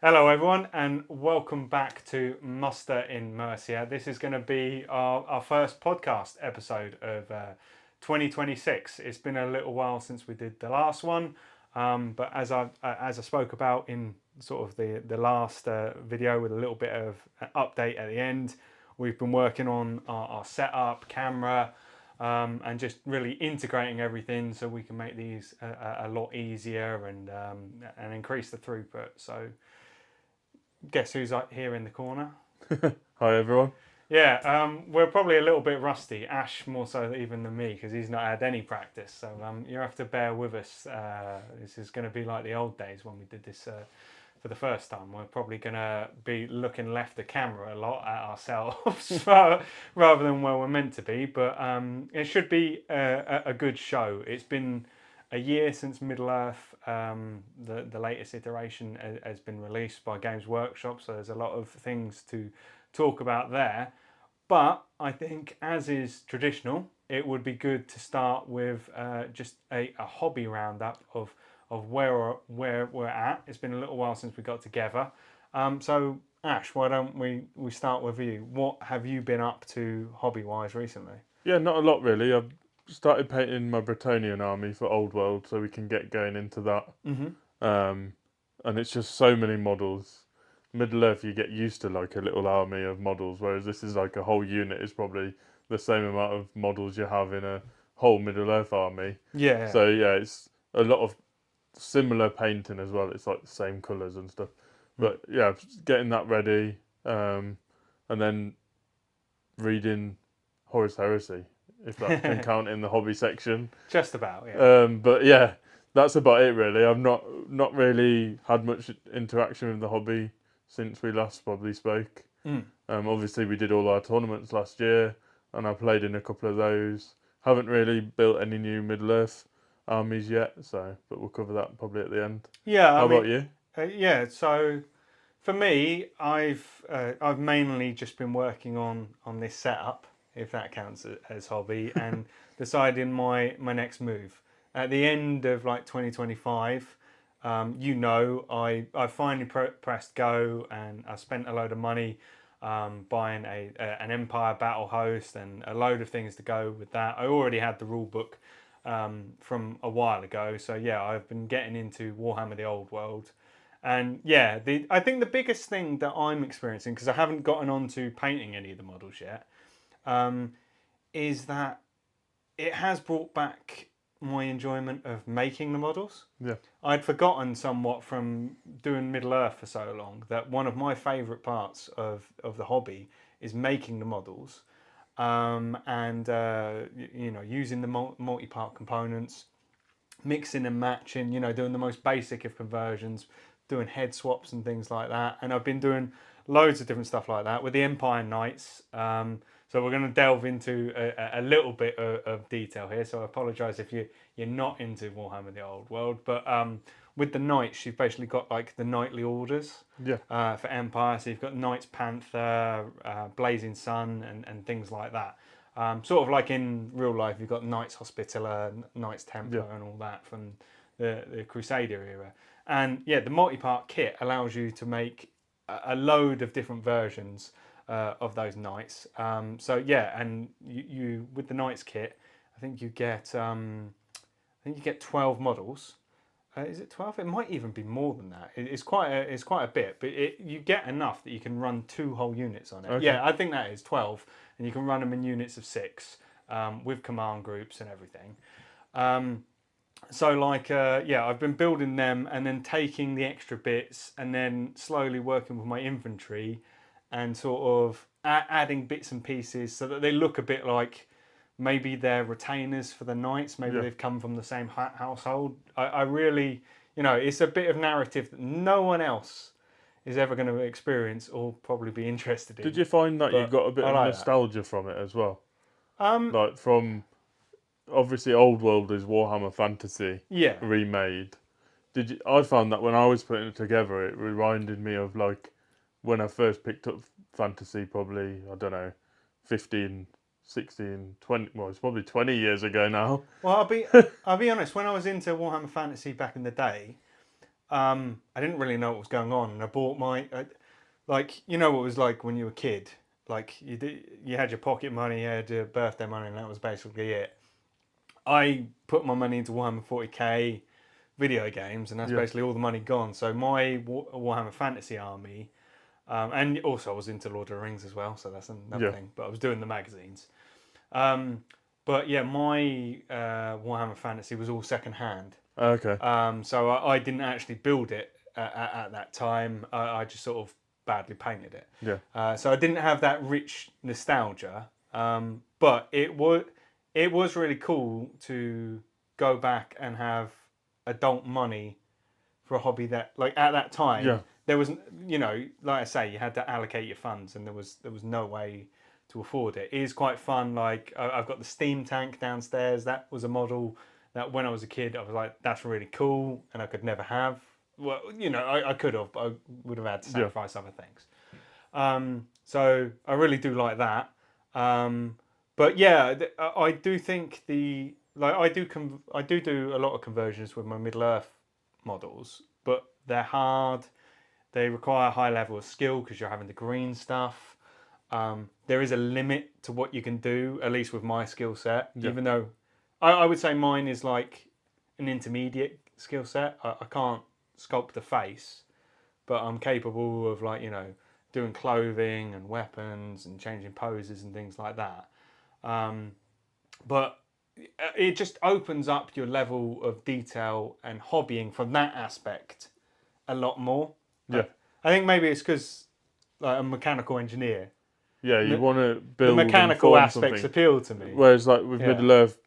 Hello, everyone, and welcome back to Muster in Mercia. This is going to be our first podcast episode of 2026. It's been a little while since we did the last one, but as I spoke about in sort of the last video with a little bit of an update at the end, we've been working on our setup, camera, and just really integrating everything so we can make these a lot easier and increase the throughput. So guess who's here in the corner? Hi everyone. Yeah, we're probably a little bit rusty. Ash more so even than me because he's not had any practice. So you have to bear with us. This is going to be like the old days when we did this for the first time. We're probably going to be looking left the camera a lot at ourselves rather than where we're meant to be. But it should be a good show. It's been a year since Middle Earth, the latest iteration, has been released by Games Workshop, so there's a lot of things to talk about there. But I think, as is traditional, it would be good to start with just a hobby roundup of where we're at. It's been a little while since we got together. So, Ash, why don't we start with you? What have you been up to hobby-wise recently? Yeah, not a lot really. I've started painting my Bretonian army for Old World, so we can get going into that. Mm-hmm. Um, and it's just so many models. Middle Earth, you get used to like a little army of models, whereas this is like a whole unit. Is probably the same amount of models you have in a whole Middle Earth army. Yeah. So yeah, it's a lot of similar painting as well. It's like the same colours and stuff. Mm. But yeah, getting that ready, and then reading Horus Heresy, if that can count in the hobby section. Just about, yeah. But yeah, that's about it really. I've not really had much interaction with the hobby since we last probably spoke. Mm. Obviously we did all our tournaments last year, and I played in a couple of those. Haven't really built any new Middle Earth armies yet, but we'll cover that probably at the end. Yeah, I How mean, about you? yeah. So for me, I've mainly just been working on this setup, if that counts as hobby, and deciding my next move. At the end of like 2025, I finally pressed go, and I spent a load of money buying an Empire battle host and a load of things to go with that. I already had the rule book from a while ago, so yeah, I've been getting into Warhammer The Old World. And yeah, I think the biggest thing that I'm experiencing, because I haven't gotten on to painting any of the models yet, um, is that it has brought back my enjoyment of making the models. Yeah. I'd forgotten somewhat from doing Middle Earth for so long that one of my favourite parts of the hobby is making the models, and using the multi-part components, mixing and matching, doing the most basic of conversions, doing head swaps and things like that. And I've been doing loads of different stuff like that with the Empire Knights. So we're going to delve into a little bit of detail here. So I apologise if you're not into Warhammer The Old World, but with the Knights, you've basically got like the knightly orders Yeah. for Empire. So you've got Knights Panther, Blazing Sun, and things like that. Sort of like in real life, you've got Knights Hospitaller, Knights Templar, Yeah. and all that from the Crusader era. And yeah, the multi-part kit allows you to make a load of different versions of those knights. So yeah, and you with the knights kit, I think you get 12 models. Is it 12? It might even be more than that. It's quite a bit, but you get enough that you can run 2 whole units on it. Okay. Yeah, I think that is 12, and you can run them in units of 6 with command groups and everything. So yeah, I've been building them and then taking the extra bits and then slowly working with my inventory and sort of adding bits and pieces so that they look a bit like maybe they're retainers for the knights. Maybe Yeah. they've come from the same household. I really, it's a bit of narrative that no one else is ever going to experience or probably be interested Did in. you find that you But got a bit I of like that. nostalgia from it as well? Um, Like from obviously Old World is Warhammer Fantasy yeah. remade. Did you? I found that when I was putting it together, it reminded me of like when I first picked up Fantasy, probably I don't know, 15, 16, 20. Well, it's probably 20 years ago now. Well, I'll be honest. When I was into Warhammer Fantasy back in the day, I didn't really know what was going on, and I bought like you know what it was like when you were a kid. Like you had your pocket money, you had your birthday money, and that was basically it. I put my money into Warhammer 40k video games, and that's Yeah. basically all the money gone. So my Warhammer Fantasy army, and also I was into Lord of the Rings as well, so that's another Yeah. thing. But I was doing the magazines. Um, but yeah, my Warhammer Fantasy was all second hand. Okay. So I didn't actually build it at that time. I just sort of badly painted it. Yeah. So I didn't have that rich nostalgia. But it was really cool to go back and have adult money for a hobby that, like, at that time, Yeah. there was, like I say, you had to allocate your funds, and there was no way to afford it. It is quite fun. Like, I've got the steam tank downstairs. That was a model that when I was a kid, I was like, that's really cool, and I could never have. Well, I could have, but I would have had to Yeah. sacrifice other things. So I really do like that. But yeah, I do think I do a lot of conversions with my Middle Earth models, but they're hard. They require a high level of skill because you're having to green stuff. There is a limit to what you can do, at least with my skill set. Yeah. Even though I would say mine is like an intermediate skill set. I can't sculpt a face, but I'm capable of, like, doing clothing and weapons and changing poses and things like that. Um, but it just opens up your level of detail and hobbying from that aspect a lot more. Yeah. I think maybe it's because, like, I'm a mechanical engineer. Yeah. You want to The build and mechanical form aspects something. appeal to me. Whereas, like with Yeah. Middle Earth,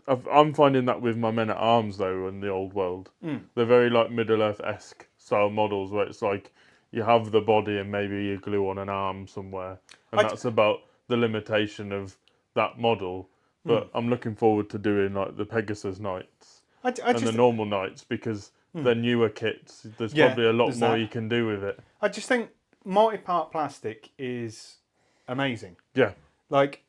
I'm finding that with my men at arms though in the old world, Mm. they're very like Middle Earth-esque style models where it's like you have the body and maybe you glue on an arm somewhere, and I, that's about the limitation of that model. mm. But I'm looking forward to doing like the Pegasus Knights I and the just, normal Knights because they're newer kits. There's yeah, probably a lot there's more that. you can do with it. I just think multi-part plastic is amazing. Yeah, Like,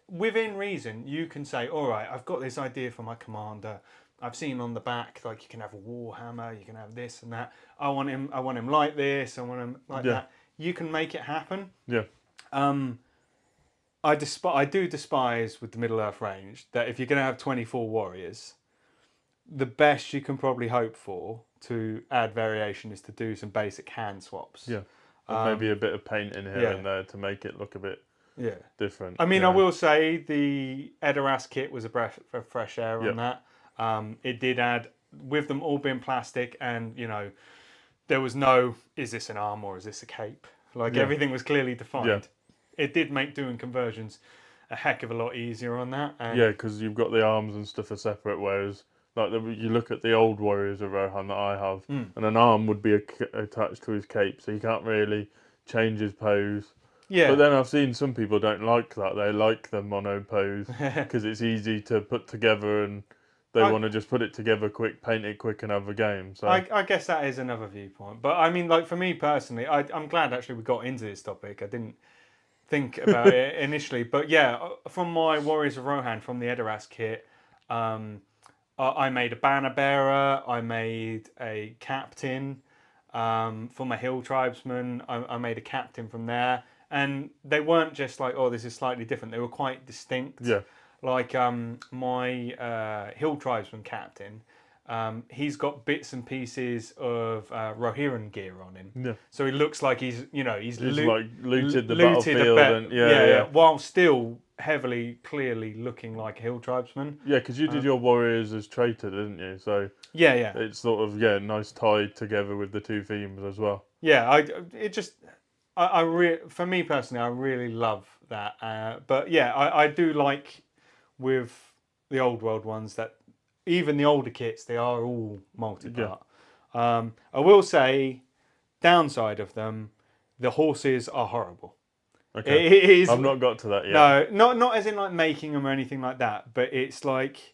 within reason, you can say, all right, I've got this idea for my commander. I've seen on the back, like, you can have a Warhammer, you can have this and that. I want him like this, I want him like yeah, that. You can make it happen. yeah, Um, I do despise with the Middle Earth range that if you're going to have 24 warriors, the best you can probably hope for to add variation is to do some basic hand swaps. yeah. And maybe a bit of paint in here yeah. and there to make it look a bit Yeah. different. I mean, I Yeah, will say the Edoras kit was a breath of fresh air on yeah, that. It did add, with them all being plastic, and there was no, is this an arm or is this a cape? Like, yeah, everything was clearly yeah. defined. It did make doing conversions a heck of a lot easier on that. And Yeah, because you've got the arms and stuff are separate, whereas like you look at the old Warriors of Rohan that I have, and an arm would be attached to his cape, so you can't really change his pose. yeah, But then I've seen some people don't like that; they like the mono pose because it's easy to put together, and they I, want to just put it together quick, paint it quick, and have a game. So I guess that is another viewpoint. But I mean, like, for me personally, I'm glad actually we got into this topic. I didn't think about it initially, but yeah, from my Warriors of Rohan, from the Edoras kit, I made a banner bearer. I made a captain for my hill tribesmen. I made a captain from there, and they weren't just like, oh, this is slightly different. They were quite distinct. yeah, Like, my hill tribesman captain, he's got bits and pieces of Rohirrim gear on him, yeah, so he looks like he's it's like looted the looted battlefield, and yeah. while still heavily, clearly looking like a hill tribesman. Yeah, because you did your Warriors as traitor, didn't you? So Yeah, yeah, it's sort of nice tied together with the two themes as well. yeah. For me personally, I really love that. But yeah, I do like with the old world ones that even the older kits, they are all multi-part. I will say, downside of them, the horses are horrible. Okay, It is. I've not got to that yet. No, not as in like making them or anything like that, but it's like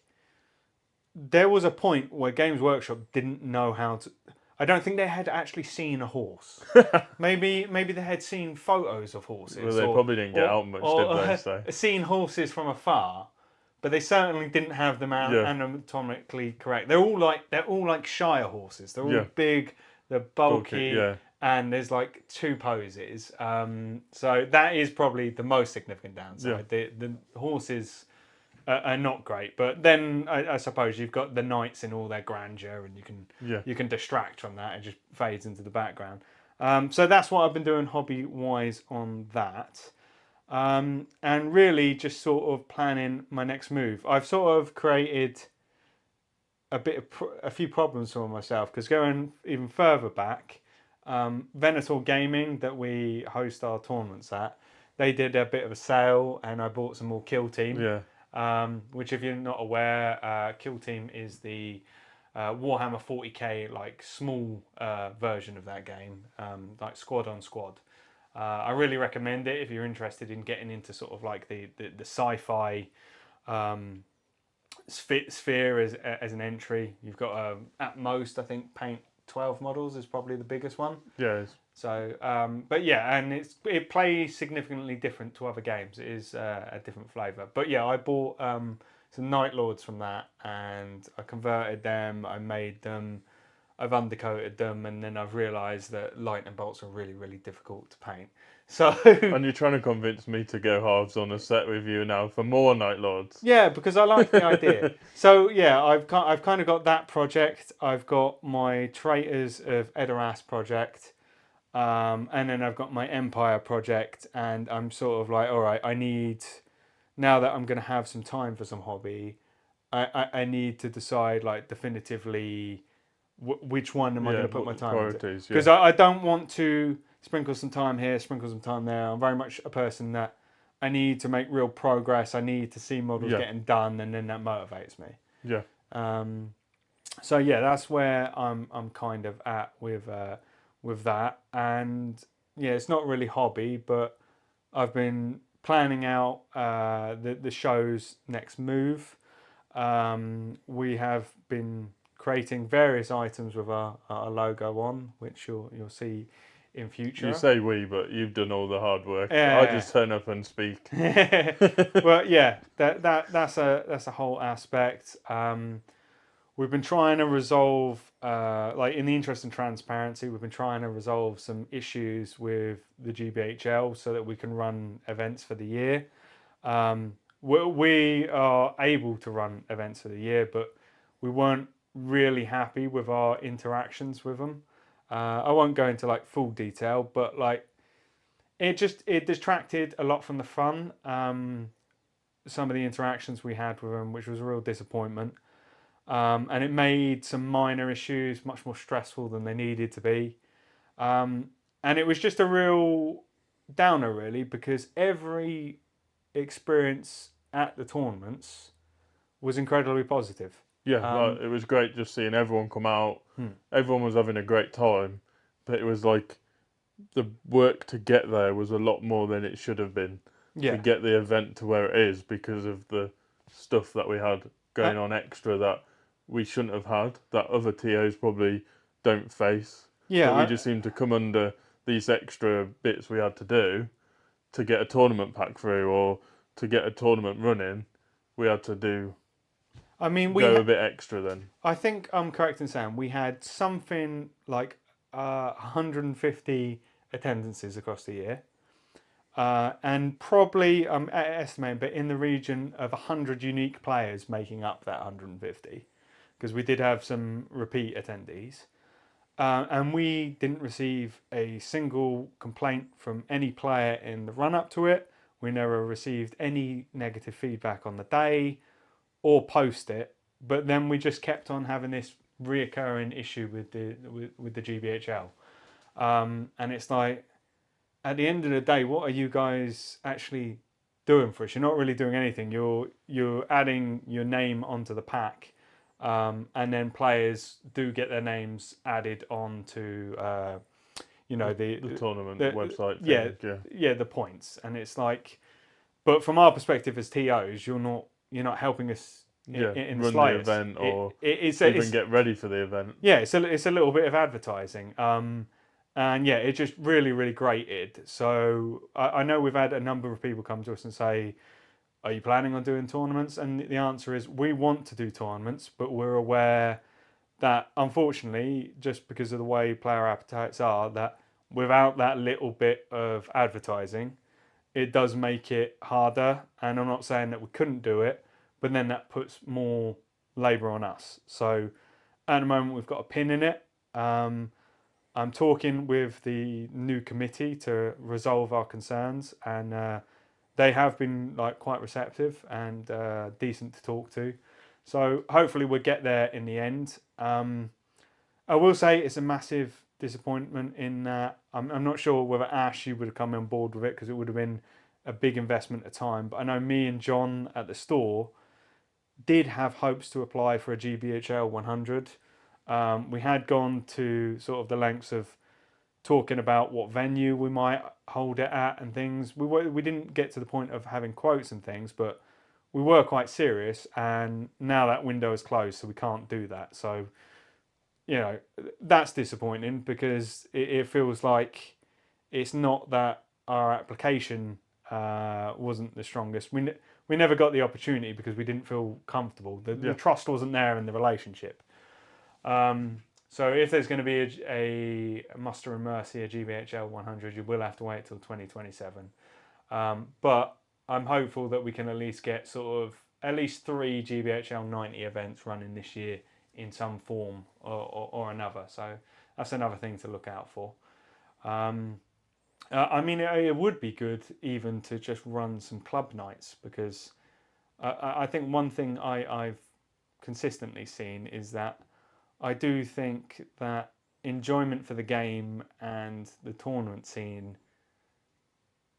there was a point where Games Workshop didn't know how to. I don't think they had actually seen a horse. Maybe they had seen photos of horses. Well, they probably didn't get out much, did they? So seen horses from afar, but they certainly didn't have them Yeah. anatomically correct. They're all like Shire horses. They're all Yeah. big, they're Bulky. bulky, Yeah. and there's like two poses. So that is probably the most significant downside. The horses are not great, but then I suppose you've got the knights in all their grandeur, and Yeah. you can distract from that. It just fades into the background. So that's what I've been doing hobby wise on that. And really just sort of planning my next move. I've sort of created a few problems for myself because going even further back, Venator Gaming that we host our tournaments at, they did a bit of a sale and I bought some more Kill Team. Yeah. Which, if you're not aware, Kill Team is the Warhammer 40k like small version of that game, like squad on squad. I really recommend it if you're interested in getting into sort of like the sci-fi sphere as an entry. You've got at most I think paint 12 models is probably the biggest one. Yeah. So, but yeah, and it plays significantly different to other games. It is a different flavour. But yeah, I bought some Night Lords from that, and I converted them. I made them. I've undercoated them, and then I've realised that lightning bolts are really, really difficult to paint. So And you're trying to convince me to go halves on a set with you now for more Night Lords. yeah, because I like the idea. So yeah, I've kind of got that project. I've got my Traitors of Edoras project. And then I've got my Empire project, and I'm sort of like, all right, I need, now that I'm going to have some time for some hobby, I need to decide like definitively which one am I going to put my time into. Priorities, Because I don't want to sprinkle some time here, sprinkle some time there. I'm very much a person that I need to make real progress. I need to see models getting done, and then that motivates me. Yeah. So yeah, that's where I'm kind of at with that, and yeah, it's not really hobby, but I've been planning out the show's next move. We have been creating various items with our logo on, which you'll see in future. You say we, but you've done all the hard work. Yeah. I just turn up and speak. Well, yeah, that's a whole aspect. We've been trying to resolve, like in the interest in transparency, we've been trying to resolve some issues with the GBHL so that we can run events for the year. We are able to run events for the year, but we weren't really happy with our interactions with them. I won't go into like full detail, but like it distracted a lot from the fun. Some of the interactions we had with them, which was a real disappointment. And it made some minor issues much more stressful than they needed to be. And it was just a real downer, really, because every experience at the tournaments was incredibly positive. Yeah, it was great just seeing everyone come out. Everyone was having a great time, but it was like the work to get there was a lot more than it should have been to get the event to where it is because of the stuff that we had going on extra that we shouldn't have had, that other TOs probably don't face. Yeah, but we just seemed to come under these extra bits we had to do to get a tournament pack through or to get a tournament running. We had to do. I mean, go a bit extra then. I think I'm correct in saying we had something like 150 attendances across the year. And probably, I'm estimating, but in the region of 100 unique players making up that 150. Because we did have some repeat attendees. And we didn't receive a single complaint from any player in the run up to it. We never received any negative feedback on the day or post it. But then we just kept on having this reoccurring issue with the GBHL. And it's like, at the end of the day, what are you guys actually doing for us? You're not really doing anything. You're adding your name onto the pack. And then players do get their names added onto, the tournament website. The points, and it's like, but from our perspective as TOs, you're not helping us in the slightest. The event or it's get ready for the event. Yeah, it's a little bit of advertising. And yeah, it just really, really grated. So I know we've had a number of people come to us and say, are you planning on doing tournaments? And the answer is we want to do tournaments, but we're aware that unfortunately, just because of the way player appetites are, that without that little bit of advertising, it does make it harder. And I'm not saying that we couldn't do it, but then that puts more labour on us. So at the moment, we've got a pin in it. I'm talking with the new committee to resolve our concerns, and they have been like quite receptive and decent to talk to. So hopefully we'll get there in the end. I will say it's a massive disappointment in that I'm not sure whether Ash you would have come on board with it because it would have been a big investment of time. But I know me and John at the store did have hopes to apply for a GBHL 100. We had gone to sort of the lengths of talking about what venue we might hold it at and things. We didn't get to the point of having quotes and things, but we were quite serious. And now that window is closed, so we can't do that. So that's disappointing because it feels like it's not that our application wasn't the strongest. We never got the opportunity because we didn't feel comfortable. The trust wasn't there in the relationship. So if there's going to be a Muster in Mercia GBHL 100, you will have to wait till 2027. But I'm hopeful that we can at least get sort of at least 3 GBHL 90 events running this year in some form or another. So that's another thing to look out for. I mean, it would be good even to just run some club nights because I think one thing I've consistently seen is that I do think that enjoyment for the game and the tournament scene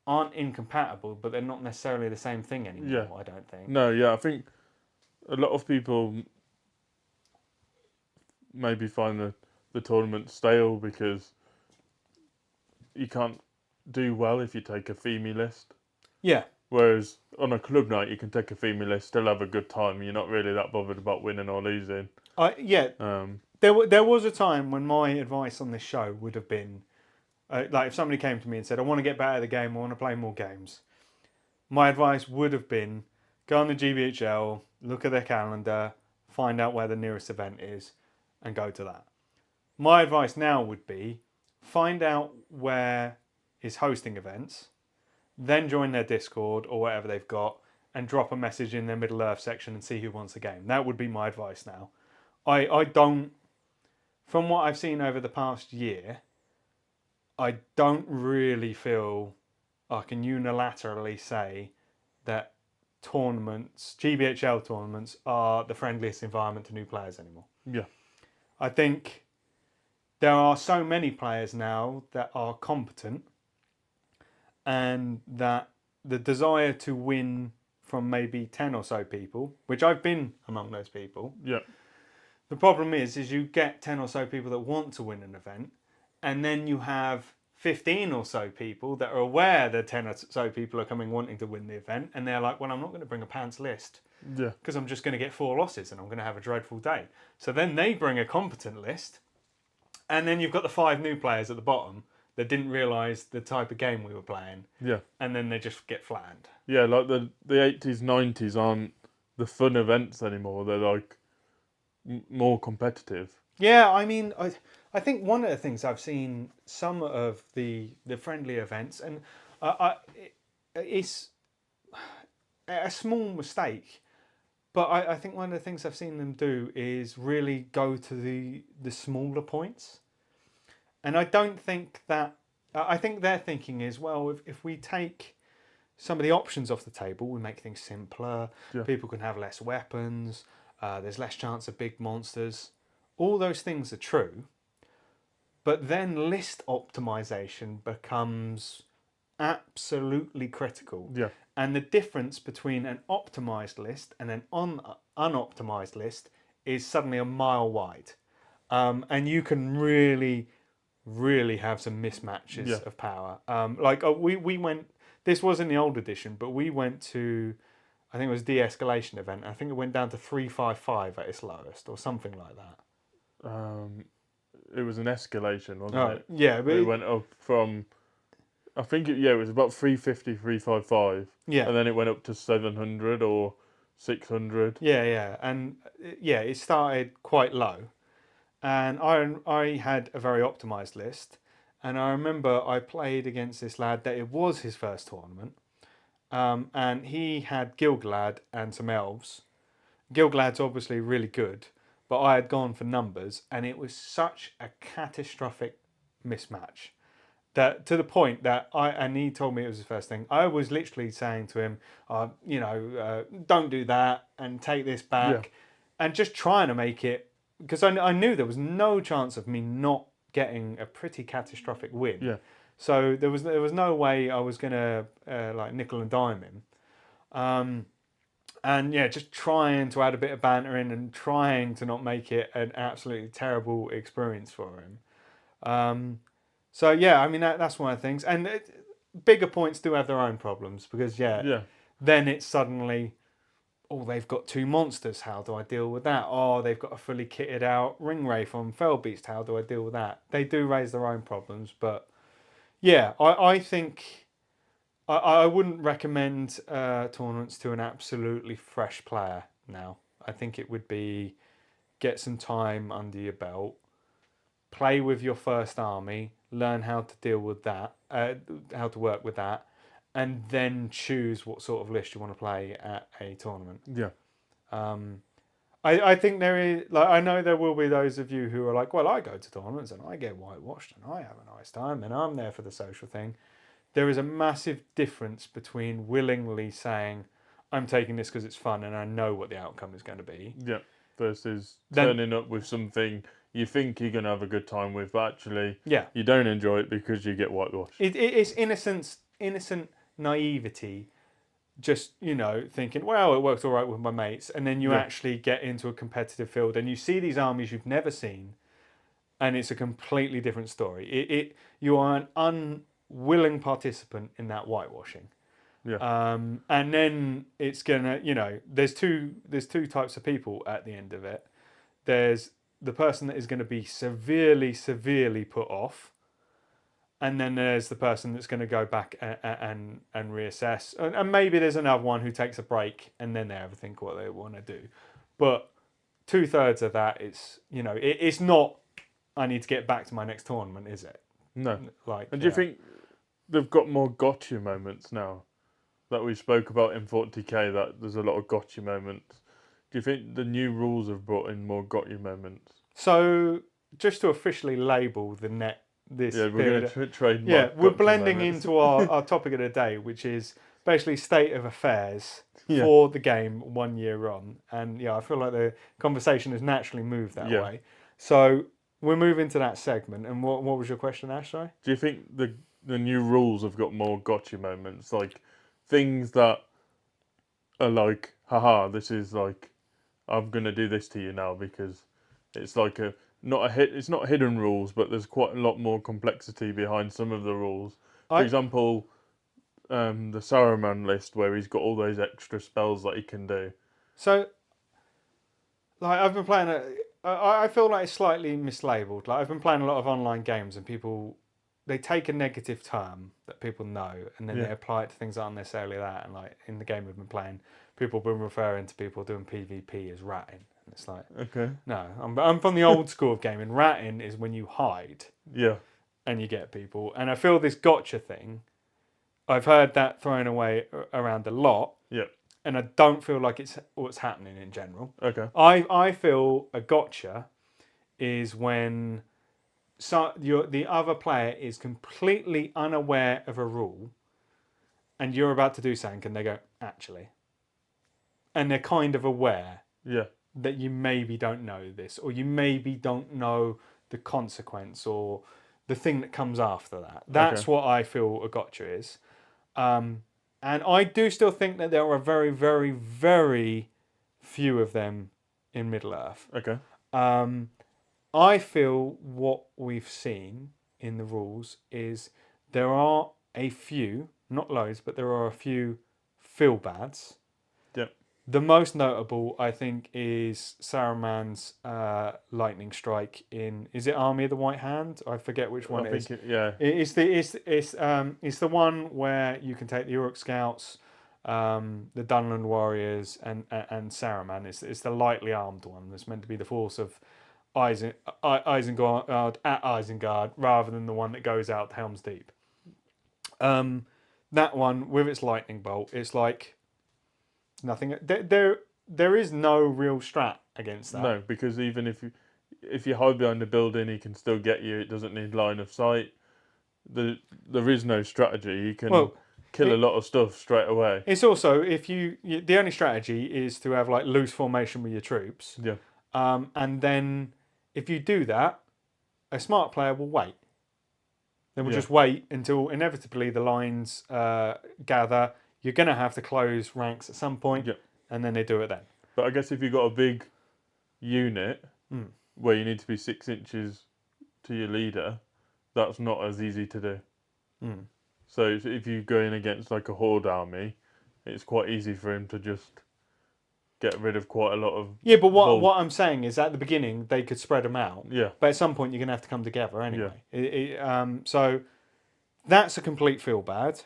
aren't incompatible, but they're not necessarily the same thing anymore, I don't think. No, yeah, I think a lot of people maybe find the tournament stale because you can't do well if you take a female list. Yeah. Whereas on a club night, you can take a female list, still have a good time. You're not really that bothered about winning or losing. There was a time when my advice on this show would have been, like if somebody came to me and said, I want to get better at the game, I want to play more games. My advice would have been, go on the GBHL, look at their calendar, find out where the nearest event is, and go to that. My advice now would be, find out where is hosting events, then join their Discord or whatever they've got, and drop a message in their Middle Earth section and see who wants a game. That would be my advice now. I don't, from what I've seen over the past year, I don't really feel I can unilaterally say that tournaments, GBHL tournaments, are the friendliest environment to new players anymore. Yeah. I think there are so many players now that are competent and that the desire to win from maybe 10 or so people, which I've been among those people. Yeah. The problem is you get 10 or so people that want to win an event, and then you have 15 or so people that are aware that 10 or so people are coming wanting to win the event, and they're like, well, I'm not going to bring a pants list because I'm just going to get 4 losses and I'm going to have a dreadful day. So then they bring a competent list, and then you've got the 5 new players at the bottom that didn't realise the type of game we were playing. Yeah. And then they just get flattened. Yeah, like the 80s, 90s aren't the fun events anymore. They're like more competitive. Yeah, I mean, I think one of the things I've seen some of the friendly events, and it's a small mistake, but I think one of the things I've seen them do is really go to the smaller points. And I don't think that, I think their thinking is, well, if we take some of the options off the table, we make things simpler, people can have less weapons, there's less chance of big monsters. All those things are true, but then list optimization becomes absolutely critical. Yeah. And the difference between an optimized list and an unoptimized list is suddenly a mile wide. And you can really have some mismatches of power. We went, this was in the old edition, but we went to, I think it was de-escalation event. I think it went down to 355 at its lowest or something like that. It was an escalation, wasn't it? Yeah, but it went up from I think it was about 350, 355, Yeah. and then it went up to 700 or 600. Yeah, and yeah, it started quite low, and I had a very optimized list, and I remember I played against this lad that it was his first tournament, and he had Gilgalad and some elves. Gilgalad's obviously really good, but I had gone for numbers, and it was such a catastrophic mismatch that to the point that and he told me it was his first thing. I was literally saying to him, don't do that and take this Yeah, back, and just trying to make it because I knew there was no chance of me not getting a pretty catastrophic win. yeah, So there was no way I was gonna like nickel and dime him. Um, and yeah, just trying to add a bit of banter in and trying to not make it an absolutely terrible experience for him. Um, so yeah, I mean that's one of the things, and bigger points do have their own problems because yeah, yeah, then it's suddenly oh they've got two monsters. How do I deal with that? Oh, they've got a fully kitted out Ringwraith on Fellbeast. How do I deal with that? They do raise their own problems, but yeah, I think I wouldn't recommend tournaments to an absolutely fresh player now. I think it would be get some time under your belt, play with your first army, learn how to deal with that, how to work with that, and then choose what sort of list you want to play at a tournament. yeah, Um, I think there is like I know there will be those of you who are like, well, I go to tournaments and I get whitewashed and I have a nice time and I'm there for the social thing. There is a massive difference between willingly saying, I'm taking this because it's fun and I know what the outcome is going to be. yeah. Versus Then, turning up with something you think you're gonna have a good time with, but actually yeah, you don't enjoy it because you get whitewashed. it's innocent naivety. Just thinking, well, it works all right with my mates, and then you Yeah, actually get into a competitive field and you see these armies you've never seen, and it's a completely different story. You are an unwilling participant in that whitewashing. yeah, And then it's gonna, there's two types of people at the end of it. There's the person that is going to be severely put off, and then there's the person that's going to go back and reassess, and maybe there's another one who takes a break and then they have a think what they want to do. But 2/3 of that is, it's not. I need to get back to my next tournament, is it? no. Like, And do you yeah. think they've got more gotcha moments now that we spoke about in 40k? That there's a lot of gotcha moments. Do you think the new rules have brought in more gotcha moments? So just to officially label the net this Yeah, we're going period. to Yeah, trademark we're gotcha blending moments. into our topic of the day, which is basically state of affairs Yeah, for the game 1 year on. And yeah, I feel like the conversation has naturally moved that yeah. way. So we're moving to that segment. And what was your question, Ash? Sorry? Do you think the new rules have got more gotcha moments, like things that are like, haha, this is like, I'm gonna do this to you now because it's like a not a hit. It's not hidden rules, but there's quite a lot more complexity behind some of the rules. For I example, the Saruman list where he's got all those extra spells that he can do. so like I've been playing I feel like it's slightly mislabeled. Like I've been playing a lot of online games and people they take a negative term that people know and then Yeah. they apply it to things that aren't necessarily that. And like in the game we've been playing, people have been referring to people doing PvP as ratting. And it's like, Okay. no, I'm from the old school of gaming. Ratting is when you hide Yeah. and you get people. And I feel this gotcha thing, I've heard that thrown away around a lot. Yeah. And I don't feel like it's what's happening in general. Okay. I feel a gotcha is when the other player is completely unaware of a rule and you're about to do something and they go, actually. And they're kind of aware Yeah. that you maybe don't know this or you maybe don't know the consequence or the thing that comes after that. Okay. That's what I feel a gotcha is. And I do still think that there are very few of them in Middle Earth. Okay. I feel what we've seen in the rules is there are a few, not loads, but there are a few feel bads Yeah. The most notable, I think, is Saruman's lightning strike in. Is it Army of the White Hand? I forget which one I it is. think yeah, It's the one where you can take the Uruk Scouts, the Dunland Warriors, and Saruman. It's the lightly armed one. That's meant to be the force of Isengard at Isengard, rather than the one that goes out to Helm's Deep. That one with its lightning bolt, it's like nothing. There is no real strat against that. no, because even if you hide behind a building, he can still get you. It doesn't need line of sight. There is no strategy. You can Well, kill a lot of stuff straight away. it's also if the only strategy is to have like loose formation with your troops, Yeah, and then if you do that, a smart player will wait. They will Yeah. just wait until inevitably the lines gather. You're going to have to close ranks at some point, yeah. and then they do it then. But I guess if you've got a big unit Mm. where you need to be 6 inches to your leader, that's not as easy to do. Mm. So if you go in against like a horde army, it's quite easy for him to just get rid of quite a lot of. Yeah, but what I'm saying is at the beginning they could spread them out, Yeah, but at some point you're going to have to come together anyway. So that's a complete feel bad.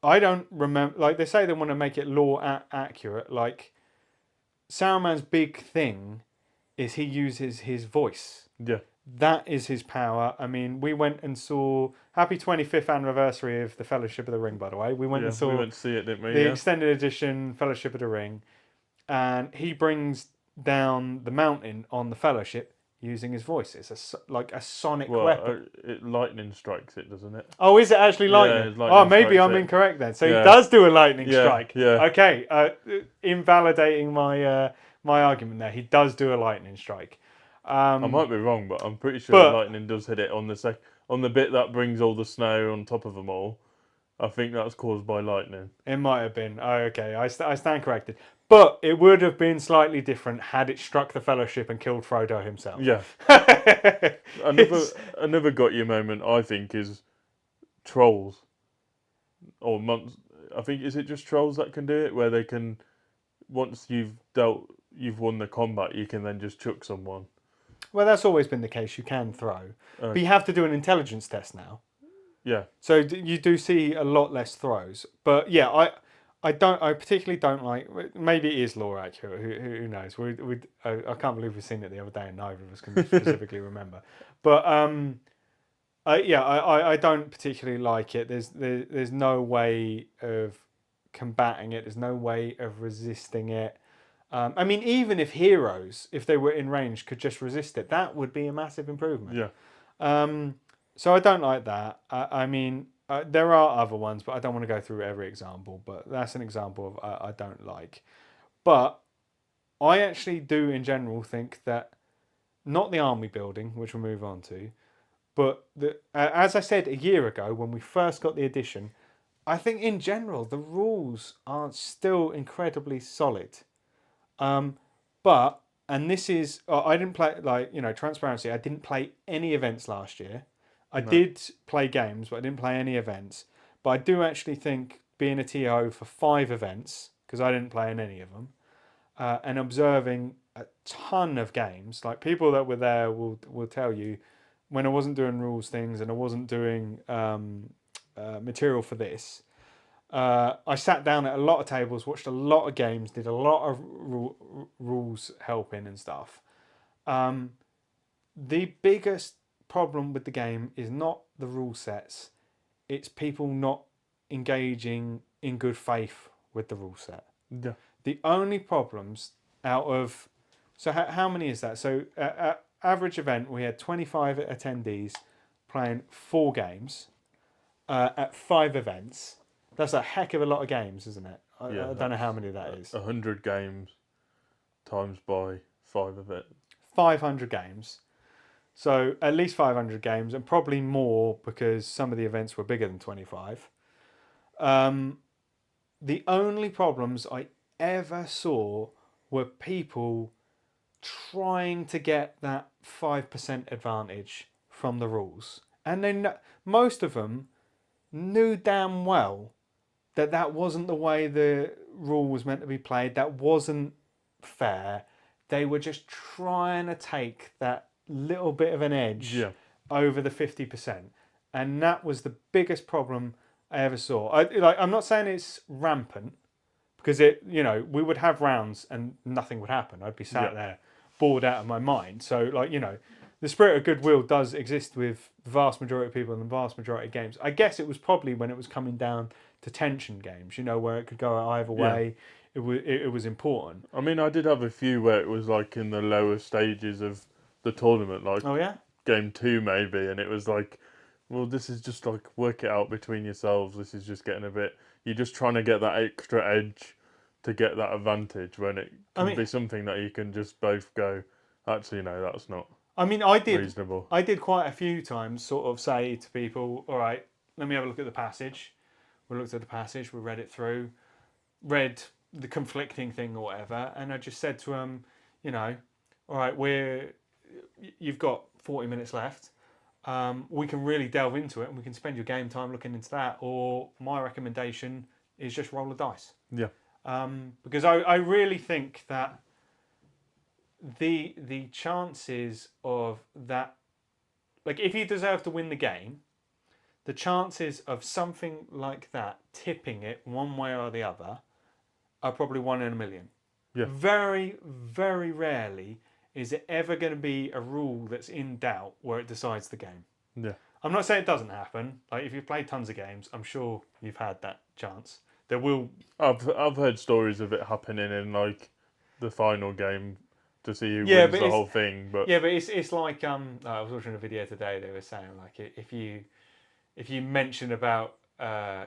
I don't remember, like they say they want to make it lore accurate. Like Saruman's big thing is he uses his voice. yeah. That is his power. I mean, we went and saw happy 25th anniversary of the Fellowship of the Ring, by the way. We went and saw we went to see it, didn't we? the Yeah. extended edition Fellowship of the Ring, and he brings down the mountain on the Fellowship using his voice. It's like a sonic weapon. It lightning strikes it, doesn't it? Oh, is it actually lightning? it's lightning Oh, maybe strikes I'm it. incorrect then. So Yeah. he does do a lightning Yeah, strike. yeah. Okay, invalidating my argument there. He does do a lightning strike. I might be wrong, but I'm pretty sure But- lightning does hit it on on the bit that brings all the snow on top of them all. I think that's caused by lightning. It might have been. Oh, okay. I stand corrected. But it would have been slightly different had it struck the Fellowship and killed Frodo himself. Yeah. Another got you moment I think is trolls or months. I think is it just trolls that can do it, where they can once you've won the combat, you can then just chuck someone. Well, that's always been the case. You can throw. But you have to do an intelligence test now. Yeah. So you do see a lot less throws. But yeah, I particularly don't like. Maybe it is lore accurate. Who knows? I can't believe we've seen it the other day, and neither of us can specifically remember. But I don't particularly like it. There's no way of combating it. There's no way of resisting it. I mean, even if heroes, if they were in range, could just resist it, that would be a massive improvement. Yeah. So I don't like that. I mean, there are other ones, but I don't want to go through every example. But that's an example of I don't like. But I actually do, in general, think that not the army building, which we'll move on to, but as I said a year ago when we first got the edition, I think in general the rules are still incredibly solid. But and this is I didn't play, like, transparency. I didn't play any events last year. I did play games, but I didn't play any events. But I do actually think being a TO for 5 events, because I didn't play in any of them, and observing a ton of games, like people that were there will tell you, when I wasn't doing rules things and I wasn't doing material for this, I sat down at a lot of tables, watched a lot of games, did a lot of rules helping and stuff. The biggest problem with the game is not the rule sets, it's people not engaging in good faith with the rule set. Yeah. The only problems out of... So how many is that? So at average event, we had 25 attendees playing 4 games at 5 events. That's a heck of a lot of games, isn't it? I don't know how many that is. 100 games times by 5 of it. 500 games. So at least 500 games, and probably more because some of the events were bigger than 25. The only problems I ever saw were people trying to get that 5% advantage from the rules. And then most of them knew damn well that wasn't the way the rule was meant to be played. That wasn't fair. They were just trying to take that little bit of an edge Yeah. over the 50%. And that was the biggest problem I ever saw. I'm not saying it's rampant, because we would have rounds and nothing would happen. I'd be sat Yeah. there bored out of my mind. So the spirit of goodwill does exist with the vast majority of people and the vast majority of games. I guess it was probably when it was coming down to tension games, where it could go either way. It was important. I mean, I did have a few where it was like in the lower stages of the tournament, like Oh yeah. game 2 maybe, and it was like, well, this is just like work it out between yourselves. This is just getting a bit. You're just trying to get that extra edge to get that advantage when it can be something that you can just both go. Actually, no, that's not. I mean, I did. Reasonable. I did quite a few times, sort of say to people, "All right, let me have a look at the passage." We looked at the passage, we read it through, read the conflicting thing or whatever, and I just said to them, "All right, you've got 40 minutes left. We can really delve into it, and we can spend your game time looking into that. Or my recommendation is just roll a dice." Yeah. Because I really think that the chances of that, like, if you deserve to win the game, the chances of something like that tipping it one way or the other are probably 1 in a million. Yeah. Very, very rarely is it ever going to be a rule that's in doubt where it decides the game. Yeah. I'm not saying it doesn't happen. Like, if you've played tons of games, I'm sure you've had that chance. There will. I've heard stories of it happening in like the final game to see who wins the whole thing. But it's like I was watching a video today. They were saying, like, if you mention about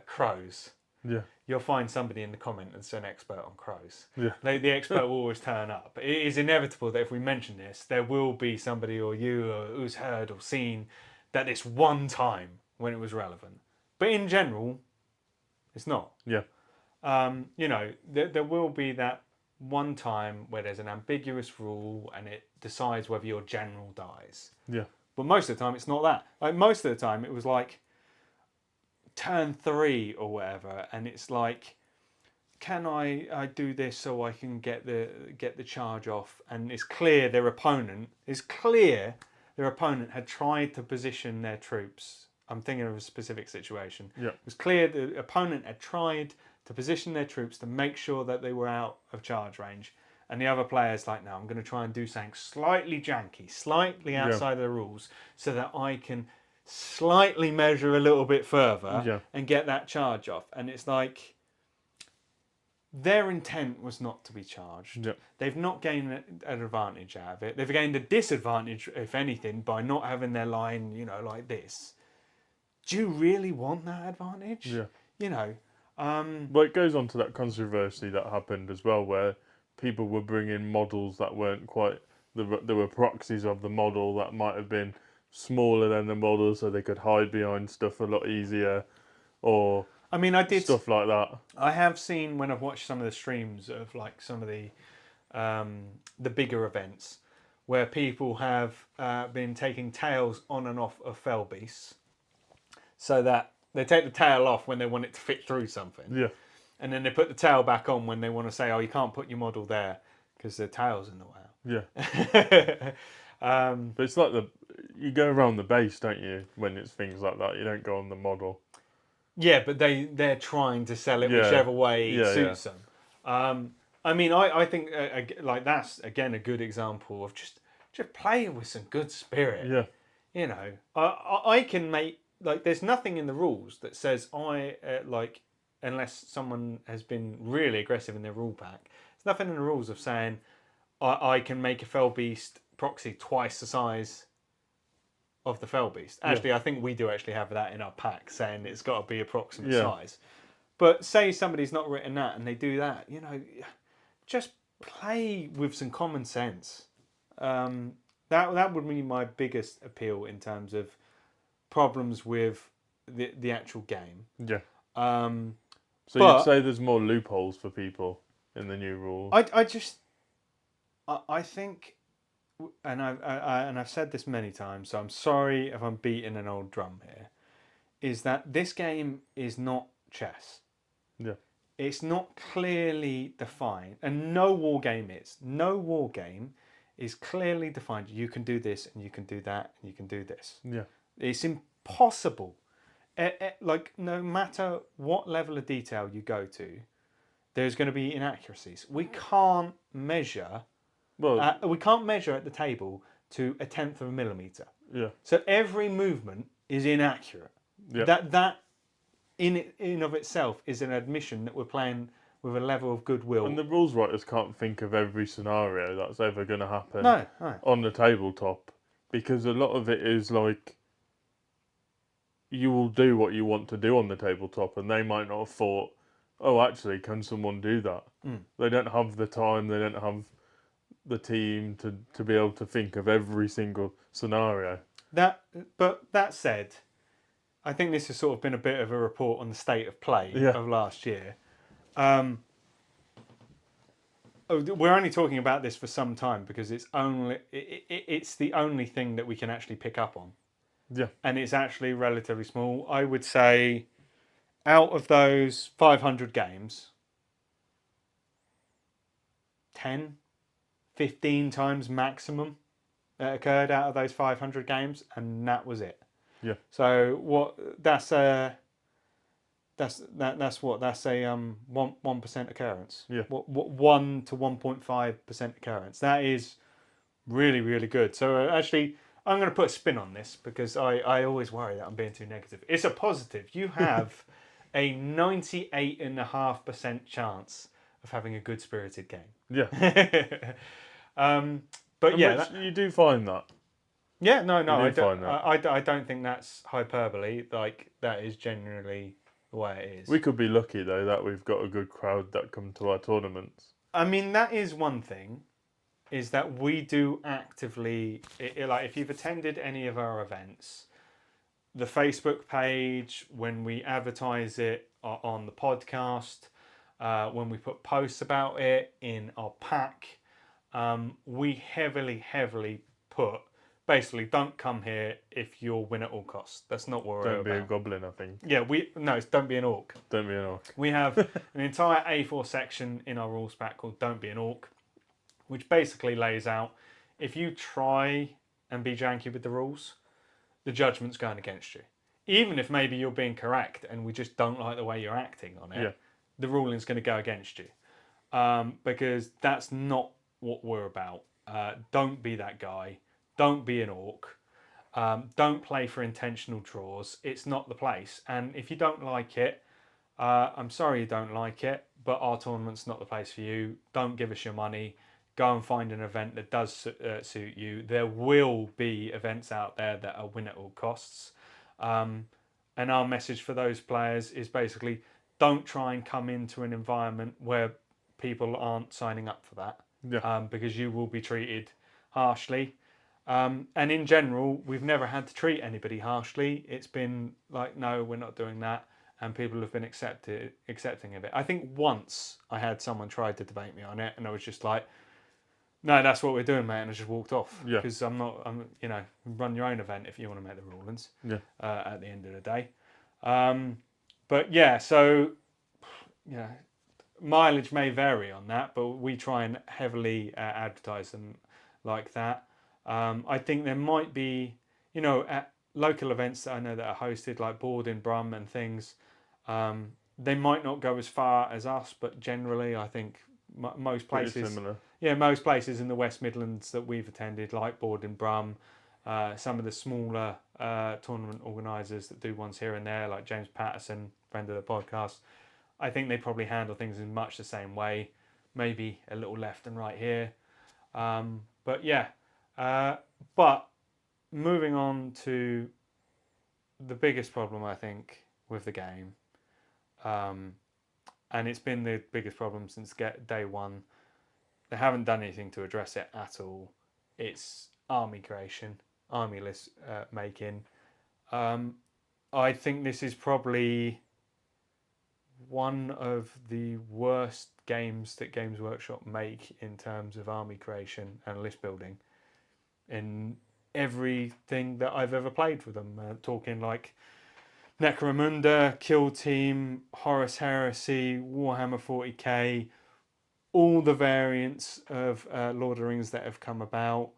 crows, yeah, you'll find somebody in the comment that's an expert on crows. Yeah. The expert will always turn up. It is inevitable that if we mention this, there will be somebody or you who's heard or seen that this one time when it was relevant. But in general, it's not. Yeah. There will be that one time where there's an ambiguous rule and it decides whether your general dies. Yeah. But most of the time, it's not that. Like, most of the time, it was like turn 3 or whatever, and it's like, can I do this so I can get the charge off? And it's clear their opponent had tried to position their troops. I'm thinking of a specific situation. Yeah. It was clear the opponent had tried to position their troops to make sure that they were out of charge range. And the other player's like, no, I'm going to try and do something slightly janky, slightly outside of the rules, so that I can slightly measure a little bit further and get that charge off. And it's like, their intent was not to be charged. Yep. They've not gained an advantage out of it. They've gained a disadvantage, if anything, by not having their line, like this. Do you really want that advantage? Yeah. Well, it goes on to that controversy that happened as well, where people were bringing models that weren't quite. There were proxies of the model that might have been smaller than the model, so they could hide behind stuff a lot easier, or I did stuff like that. I have seen, when I've watched some of the streams of like some of the bigger events, where people have been taking tails on and off of fell beasts, so that they take the tail off when they want it to fit through something. Yeah. And then they put the tail back on when they want to say, oh, you can't put your model there because the tail's in the way. Yeah. But it's like you go around the base, don't you, when it's things like that. You don't go on the model. Yeah, but they're trying to sell it whichever way suits them. I think like that's, again, a good example of just play with some good spirit. Yeah. I can make, like, there's nothing in the rules that says unless someone has been really aggressive in their rule pack, there's nothing in the rules of saying I can make a fell beast proxy twice the size of the fell beast. Actually, I think we do actually have that in our pack, saying it's got to be approximate size. But say somebody's not written that and they do that, just play with some common sense. That would be my biggest appeal in terms of problems with the actual game. Yeah. So you'd say there's more loopholes for people in the new rules? I think, and I've said this many times, so I'm sorry if I'm beating an old drum here, is that this game is not chess. Yeah. it's not clearly defined, and no war game is. No war game is clearly defined. You can do this, and you can do that, and you can do this. Yeah. It's impossible. Like, no matter what level of detail you go to, there's going to be inaccuracies. We can't measure. Well, We can't measure at the table to a tenth of a millimeter. yeah. So every movement is inaccurate. Yeah. That in of itself is an admission that we're playing with a level of goodwill. And the rules writers can't think of every scenario that's ever going to happen No. on the tabletop, because a lot of it is like you will do what you want to do on the tabletop, and they might not have thought, oh, actually, can someone do that? They don't have the time, they don't have the team to be able to think of every single scenario. But that said, I think this has sort of been a bit of a report on the state of play of last year. We're only talking about this for some time because it's the only thing that we can actually pick up on. Yeah. And it's actually relatively small. I would say out of those 500 games, 10, 15 times maximum occurred out of those 500 games, and that was it. Yeah. So that's a 1% occurrence. Yeah. 1 to 1.5% occurrence. That is really, really good. So actually, I'm going to put a spin on this because I always worry that I'm being too negative. It's a positive. You have a 98.5% chance of having a good spirited game. Yeah. But yeah, you do find that. Yeah, no, I don't think that's hyperbole. Like, that is generally the way it is. We could be lucky though that we've got a good crowd that come to our tournaments. I mean, that is one thing. Is that we do actively, like, if you've attended any of our events, the Facebook page, when we advertise it on the podcast, when we put posts about it in our pack, we heavily put, basically, don't come here if you'll win at all costs. That's not what we're about. Don't be a goblin, I think. Yeah, it's don't be an orc. Don't be an orc. We have an entire A4 section in our rules pack called Don't Be an Orc, which basically lays out, if you try and be janky with the rules, the judgment's going against you. Even if maybe you're being correct and we just don't like the way you're acting on it, the ruling's going to go against you. Because that's not what we're about. Don't be that guy. Don't be an orc. Don't play for intentional draws. It's not the place. And if you don't like it, I'm sorry you don't like it, but our tournament's not the place for you. Don't give us your money. Go and find an event that does suit you. There will be events out there that are win at all costs. And our message for those players is basically, don't try and come into an environment where people aren't signing up for that. Because you will be treated harshly. And in general, we've never had to treat anybody harshly. It's been like, no, we're not doing that. And people have been accepting of it. I think once I had someone try to debate me on it, and I was just like, no, that's what we're doing, mate, and I just walked off. Because I'm run your own event if you want to make the rulings. At the end of the day. But yeah, so mileage may vary on that, but we try and heavily advertise them like that. I think there might be, at local events that I know that are hosted, like Board in Brum and things, they might not go as far as us, but generally I think most places, most places in the West Midlands that we've attended, like Board in Brum, some of the smaller tournament organisers that do ones here and there, like James Patterson, friend of the podcast, I think they probably handle things in much the same way, maybe a little left and right here. But moving on to the biggest problem, I think, with the game, and it's been the biggest problem since day one. They haven't done anything to address it at all. It's army creation, army list making. I think this is probably one of the worst games that Games Workshop make in terms of army creation and list building in everything that I've ever played with them. Talking like Necromunda, Kill Team, Horus Heresy, Warhammer 40k, all the variants of Lord of the Rings that have come about.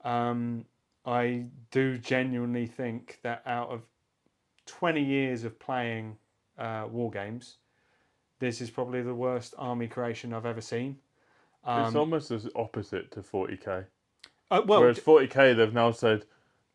I do genuinely think that out of 20 years of playing war games, this is probably the worst army creation I've ever seen. It's almost as opposite to 40k. Well, Whereas 40k, they've now said,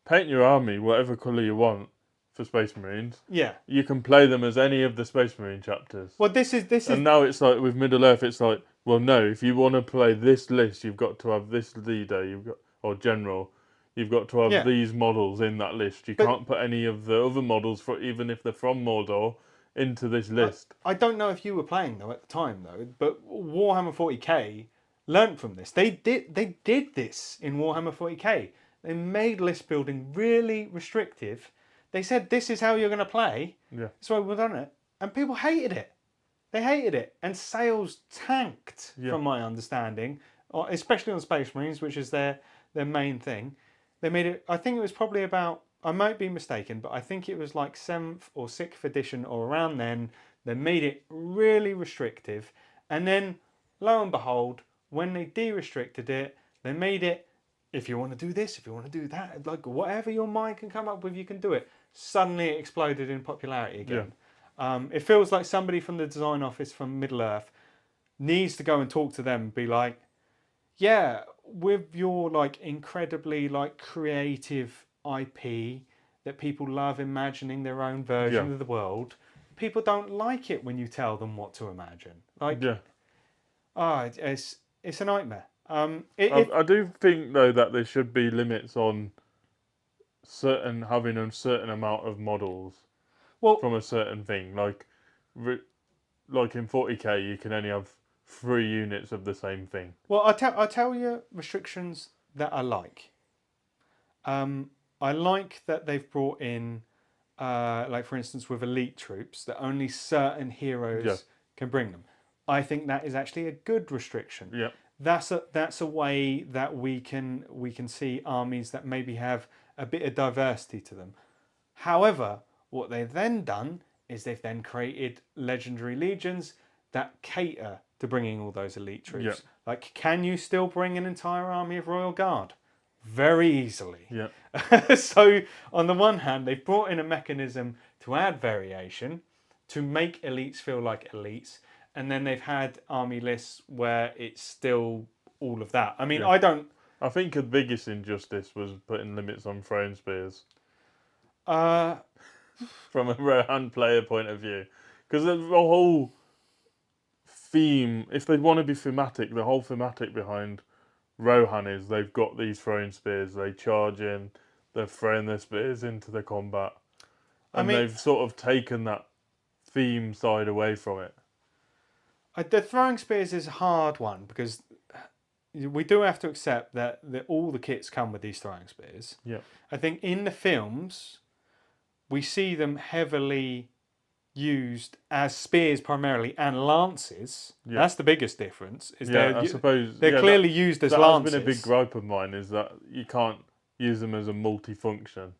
paint your army whatever colour you want for Space Marines. yeah. You can play them as any of the Space Marine chapters. Well, this is And now it's like with Middle Earth, it's like, well, no, if you want to play this list, you've got to have this leader, or general, you've got to have Yeah. these models in that list. You But- can't put any of the other models, for even if they're from Mordor, into this list. I don't know if you were playing though at the time though, but Warhammer 40k learnt from this. They did this in Warhammer 40k. They made list building really restrictive. They said this is how you're going to play. Yeah. That's why we've done it, and people hated it. They hated it, and sales tanked, from my understanding, especially on Space Marines, which is their main thing. They made it. I think it was probably about. I might be mistaken, but I think it was like 7th or 6th edition or around then. They made it really restrictive, and then lo and behold, when they de-restricted it, they made it. If you want to do this, if you want to do that, like whatever your mind can come up with, you can do it. Suddenly, it exploded in popularity again. It feels like somebody from the design office from Middle Earth needs to go and talk to them and be like, yeah, with your like incredibly like creative IP that people love imagining their own version of the world, people don't like it when you tell them what to imagine. Like, it's a nightmare. I do think though that there should be limits on having a certain amount of models from a certain thing. Like in 40k, you can only have 3 units of the same thing. Well, I'll tell you restrictions that I like. I like that they've brought in, like for instance, with elite troops, that only certain heroes can bring them. I think that is actually a good restriction. Yeah. That's a way that we can see armies that maybe have a bit of diversity to them. However, what they've then done is they've then created legendary legions that cater to bringing all those elite troops. Yeah. Like, can you still bring an entire army of Royal Guard? Very easily. Yeah. So, on the one hand, they've brought in a mechanism to add variation, to make elites feel like elites, and then they've had army lists where it's still all of that. I mean, I think the biggest injustice was putting limits on throwing spears. From a Rohan player point of view. Because the whole theme, if they want to be thematic, the whole thematic behind Rohan is they've got these throwing spears, they charge in, they're throwing their spears into the combat. And they've sort of taken that theme side away from it. The throwing spears is a hard one because we do have to accept that all the kits come with these throwing spears. Yeah. I think in the films, we see them heavily used as spears primarily and lances. Yeah. That's the biggest difference. I suppose they're clearly used as lances. That's been a big gripe of mine, is that you can't use them as a multi-function.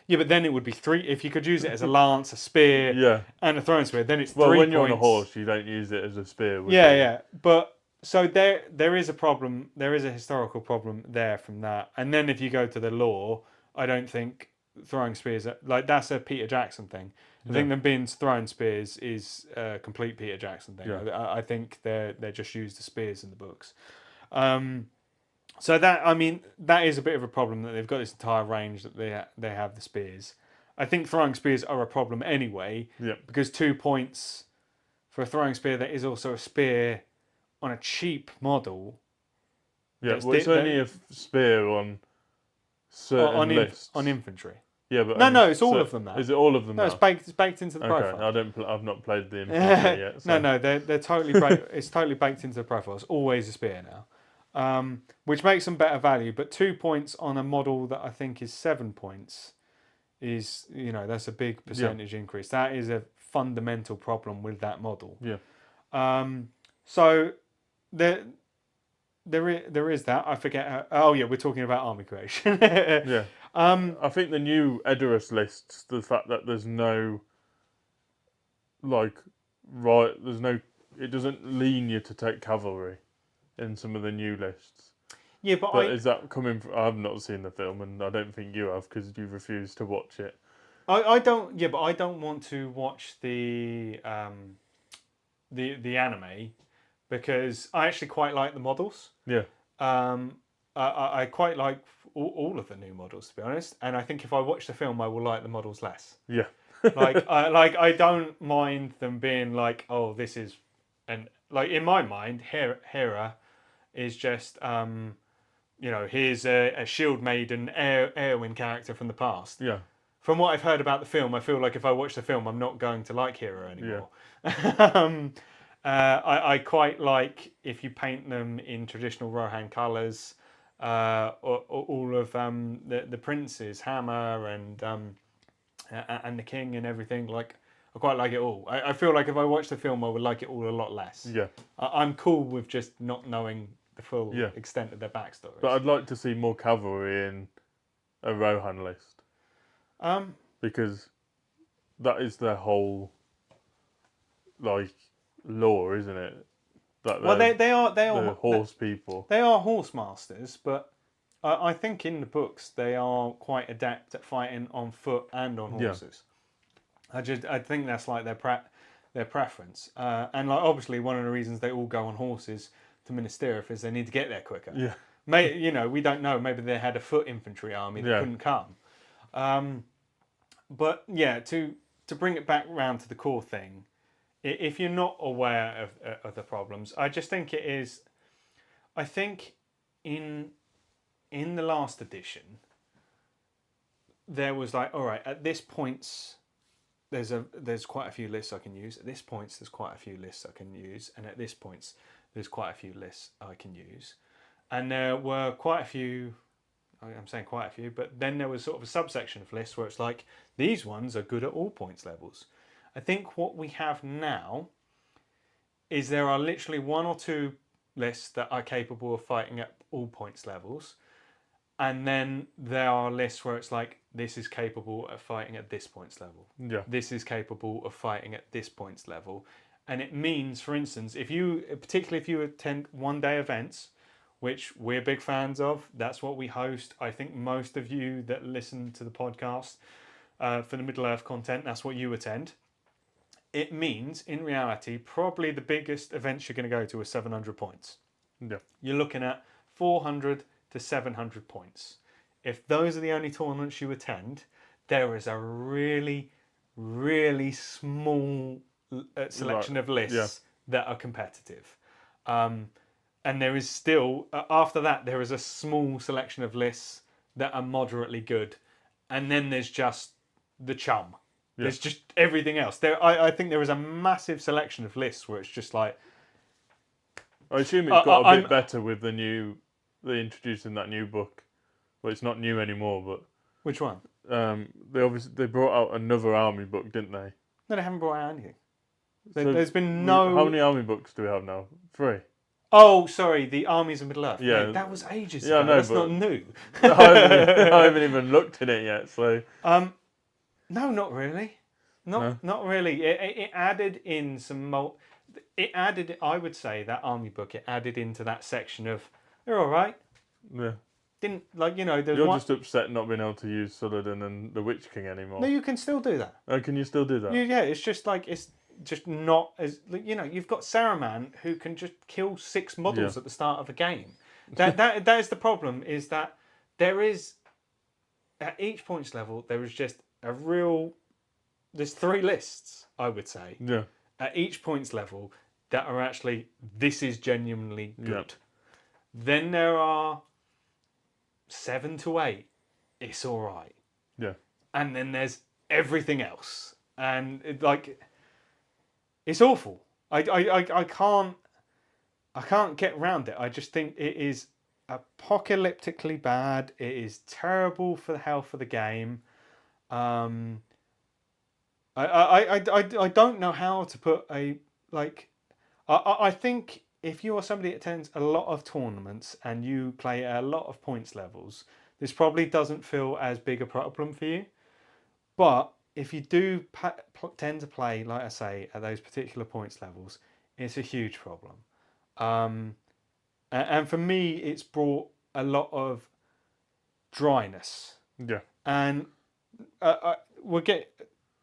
Yeah, but then it would be 3. If you could use it as a lance, a spear, and a throwing spear, then it's 3 points. Well, when you're on a horse, you don't use it as a spear. Yeah. But so there is a problem. There is a historical problem there from that. And then if you go to the lore, I don't think throwing spears that's a Peter Jackson thing. I think them being throwing spears is a complete Peter Jackson thing. I think they're just used as spears in the books. So that is a bit of a problem, that they've got this entire range that they have the spears. I think throwing spears are a problem anyway, because 2 points for a throwing spear that is also a spear on a cheap model. Yeah, well, it's only a spear on certain lists. On infantry. Yeah, but no, it's all of them now. Is it all of them? No, now? it's baked into the profile. I've not played the infantry yet. So. No, they're totally it's totally baked into the profile. It's always a spear now, which makes them better value. But 2 points on a model that I think is 7 points is that's a big percentage increase. That is a fundamental problem with that model. Yeah. So there is that. I forget. We're talking about army creation. Yeah. I think the new Edoras lists, the fact that there's no there's no, it doesn't lean you to take cavalry in some of the new lists. Yeah, but But is that coming from? I've not seen the film, and I don't think you have because you refused to watch it. I don't. Yeah, but I don't want to watch the anime because I actually quite like the models. Yeah, I quite like all of the new models, to be honest. And I think if I watch the film, I will like the models less. yeah, I don't mind them being like, oh, this is, and like in my mind, Hera is just here's a shield maiden Eowyn character from the past. yeah, From what I've heard about the film, I feel like if I watch the film, I'm not going to like Hera yeah, anymore. I quite like if you paint them in traditional Rohan colours. All of the princes, Hammer and the king and everything. Like I quite like it all. I feel like if I watch the film, I would like it all a lot less. yeah. I'm cool with just not knowing the full Yeah. extent of their backstories. But I'd like to see more cavalry in a Rohan list because that is their whole lore, isn't it? That well, they are horse people. They are horse masters, but I think in the books they are quite adept at fighting on foot and on horses. Yeah. I think that's like their preference, and like obviously one of the reasons they all go on horses to Minas Tirith is they need to get there quicker. Yeah. We don't know. Maybe they had a foot infantry army that couldn't come. But yeah, to bring it back round to the core thing, if you're not aware of the problems, I just think it is. I think in the last edition, there was like, all right, at this point, there's quite a few lists I can use. At this point, there's quite a few lists I can use, and at this point, there's quite a few lists I can use, and there were quite a few. I'm saying quite a few, but then there was sort of a subsection of lists where it's like these ones are good at all points levels. I think what we have now is there are literally one or two lists that are capable of fighting at all points levels, and then there are lists where it's like this is capable of fighting at this points level. Yeah. This is capable of fighting at this points level, and it means, for instance, particularly if you attend one-day events, which we're big fans of, that's what we host. I think most of you that listen to the podcast for the Middle-earth content, that's what you attend. It means, in reality, probably the biggest events you're going to go to are 700 points. Yeah. You're looking at 400 to 700 points. If those are the only tournaments you attend, there is a really, really small selection of lists that are competitive. And there is still, after that, there is a small selection of lists that are moderately good. And then there's just the chum. Yeah. There's just everything else. I think there is a massive selection of lists where it's just like... I assume it's got a bit better with they introduced in that new book. Well, it's not new anymore, but... Which one? They brought out another army book, didn't they? No, they haven't brought out anything. So there's been no... How many army books do we have now? 3. Oh, sorry, the Armies of Middle-earth. Yeah, mate, that was ages ago. That's not new. I haven't even looked at it yet, so... No, not really. Not really. It added in some... It added, I would say, that army book, it added into that section of, they're all right. Yeah. Didn't, there's You're just upset not being able to use Saladin and the Witch King anymore. No, you can still do that. Oh, can you still do that? Yeah, it's just it's just not as... you've got Saruman who can just kill 6 models at the start of a game. That is the problem, is that there is, at each points level, there is just a real... There's 3 lists, I would say. Yeah. At each points level that are actually, this is genuinely good. Then there are 7 to 8. It's all right. Yeah. And then there's everything else, and it's awful. I can't get around it. I just think it is apocalyptically bad. It is terrible for the health of the game. I don't know how to put I think if you are somebody that attends a lot of tournaments and you play at a lot of points levels, this probably doesn't feel as big a problem for you. But if you do tend to play, like I say, at those particular points levels, it's a huge problem. And for me, it's brought a lot of dryness. Yeah. And we'll get.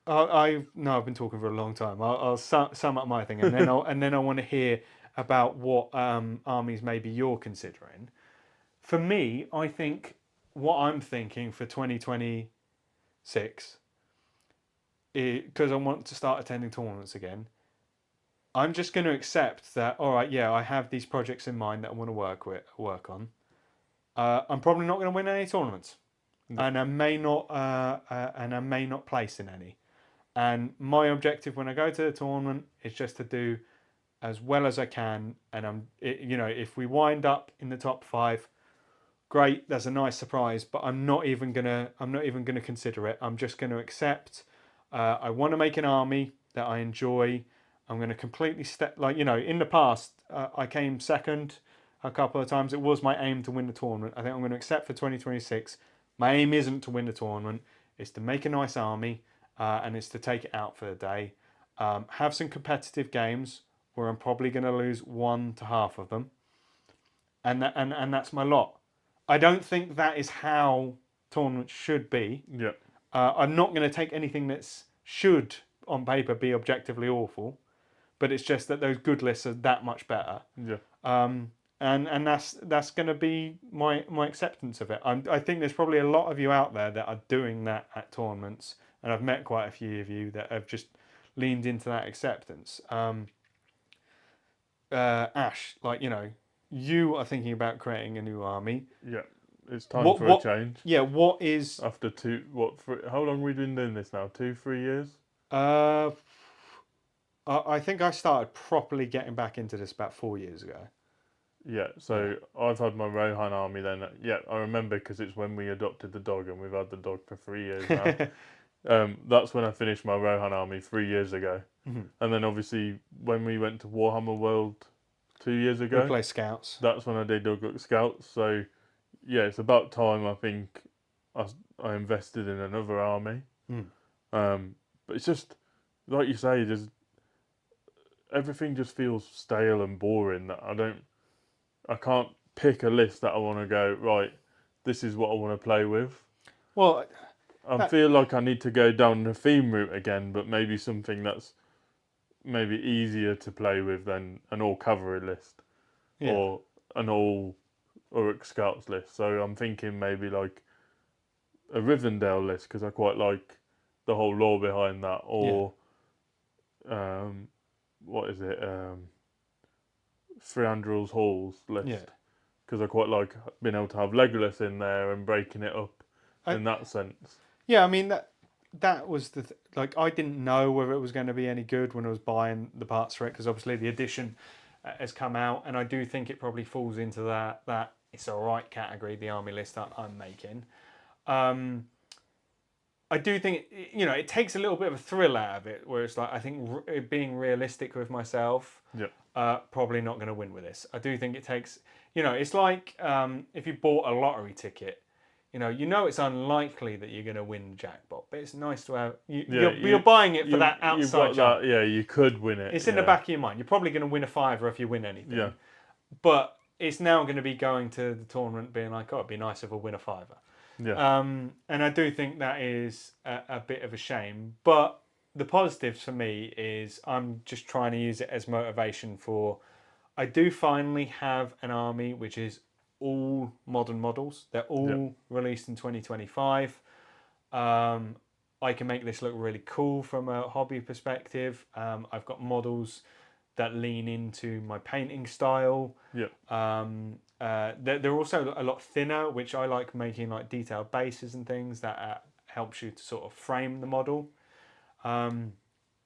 I know I've been talking for a long time. I'll sum up my thing, and then I want to hear about what armies maybe you're considering. For me, I think what I'm thinking for 2026, because I want to start attending tournaments again, I'm just going to accept that. All right, yeah, I have these projects in mind that I want to work on. I'm probably not going to win any tournaments, and I may not place in any. And my objective when I go to the tournament is just to do as well as I can. And if we wind up in the top 5, great. That's a nice surprise. But I'm not even gonna consider it. I'm just going to accept. I want to make an army that I enjoy. I'm going to completely step in the past. I came second a couple of times. It was my aim to win the tournament. I think I'm going to accept for 2026. My aim isn't to win the tournament. It's to make a nice army. And it's to take it out for the day. Have some competitive games where I'm probably going to lose one to half of them, and that's my lot. I don't think that is how tournaments should be. Yeah. I'm not going to take anything that's should on paper be objectively awful, but it's just that those good lists are that much better. Yeah. And that's going to be my acceptance of it. I think there's probably a lot of you out there that are doing that at tournaments, and I've met quite a few of you that have just leaned into that acceptance. Ash, you are thinking about creating a new army. Yeah. It's time for a change. Yeah, what is after how long have we been doing this now? 2-3 years? I think I started properly getting back into this about 4 years ago. Yeah, so I've had my Rohan army then. Yeah, I remember because it's when we adopted the dog and we've had the dog for 3 years now. That's when I finished my Rohan army 3 years ago. Mm-hmm. And then obviously when we went to Warhammer World 2 years ago. We play Scouts. That's when I did Dog Scouts. So yeah, it's about time I think I invested in another army. But it's just, like you say, everything just feels stale and boring that I can't pick a list that I want to go, right, this is what I want to play with. Well, I feel like I need to go down the theme route again, but maybe something that's maybe easier to play with than an all cavalry list or an all Uruk Scouts list. So I'm thinking maybe like a Rivendell list because I quite like the whole lore behind that, or what is it? Thranduil's Halls list because I quite like being able to have Legolas in there and breaking it up in that sense. Yeah, I mean that was I didn't know whether it was going to be any good when I was buying the parts for it because obviously the edition has come out, and I do think it probably falls into that it's a right category, the army list that I'm making. I do think it takes a little bit of a thrill out of it, where it's like I think being realistic with myself. Probably not going to win with this. I do think it takes, it's like if you bought a lottery ticket, it's unlikely that you're going to win the jackpot, but it's nice to have. You're buying it for that outside chance. Yeah, you could win it. It's in the back of your mind. You're probably going to win a fiver if you win anything. Yeah. But it's now going to be going to the tournament being like, oh, it'd be nice if I win a fiver. Yeah. And I do think that is a bit of a shame. But the positives for me is I'm just trying to use it as motivation for. I do finally have an army which is all modern models. They're all released in 2025. I can make this look really cool from a hobby perspective. I've got models that lean into my painting style. They're also a lot thinner, which I like making like detailed bases and things that helps you to sort of frame the model.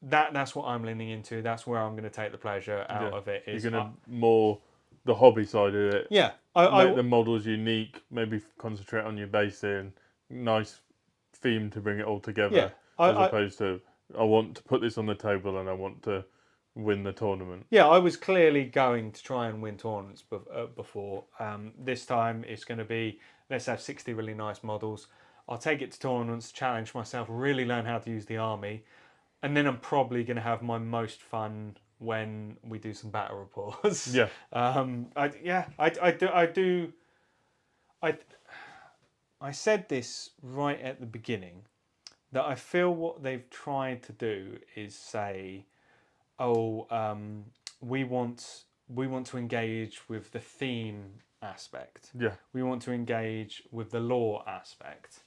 That's what I'm leaning into. That's where I'm going to take the pleasure out of it. You're going to more the hobby side of it. Yeah. Make the models unique, maybe concentrate on your basing, nice theme to bring it all together, as opposed to I want to put this on the table and I want to win the tournament. Yeah, I was clearly going to try and win tournaments before. This time it's going to be let's have 60 really nice models. I'll take it to tournaments, challenge myself, really learn how to use the army, and then I'm probably going to have my most fun when we do some battle reports. Yeah. I said this right at the beginning, that I feel what they've tried to do is say, we want to engage with the theme aspect. Yeah. We want to engage with the lore aspect.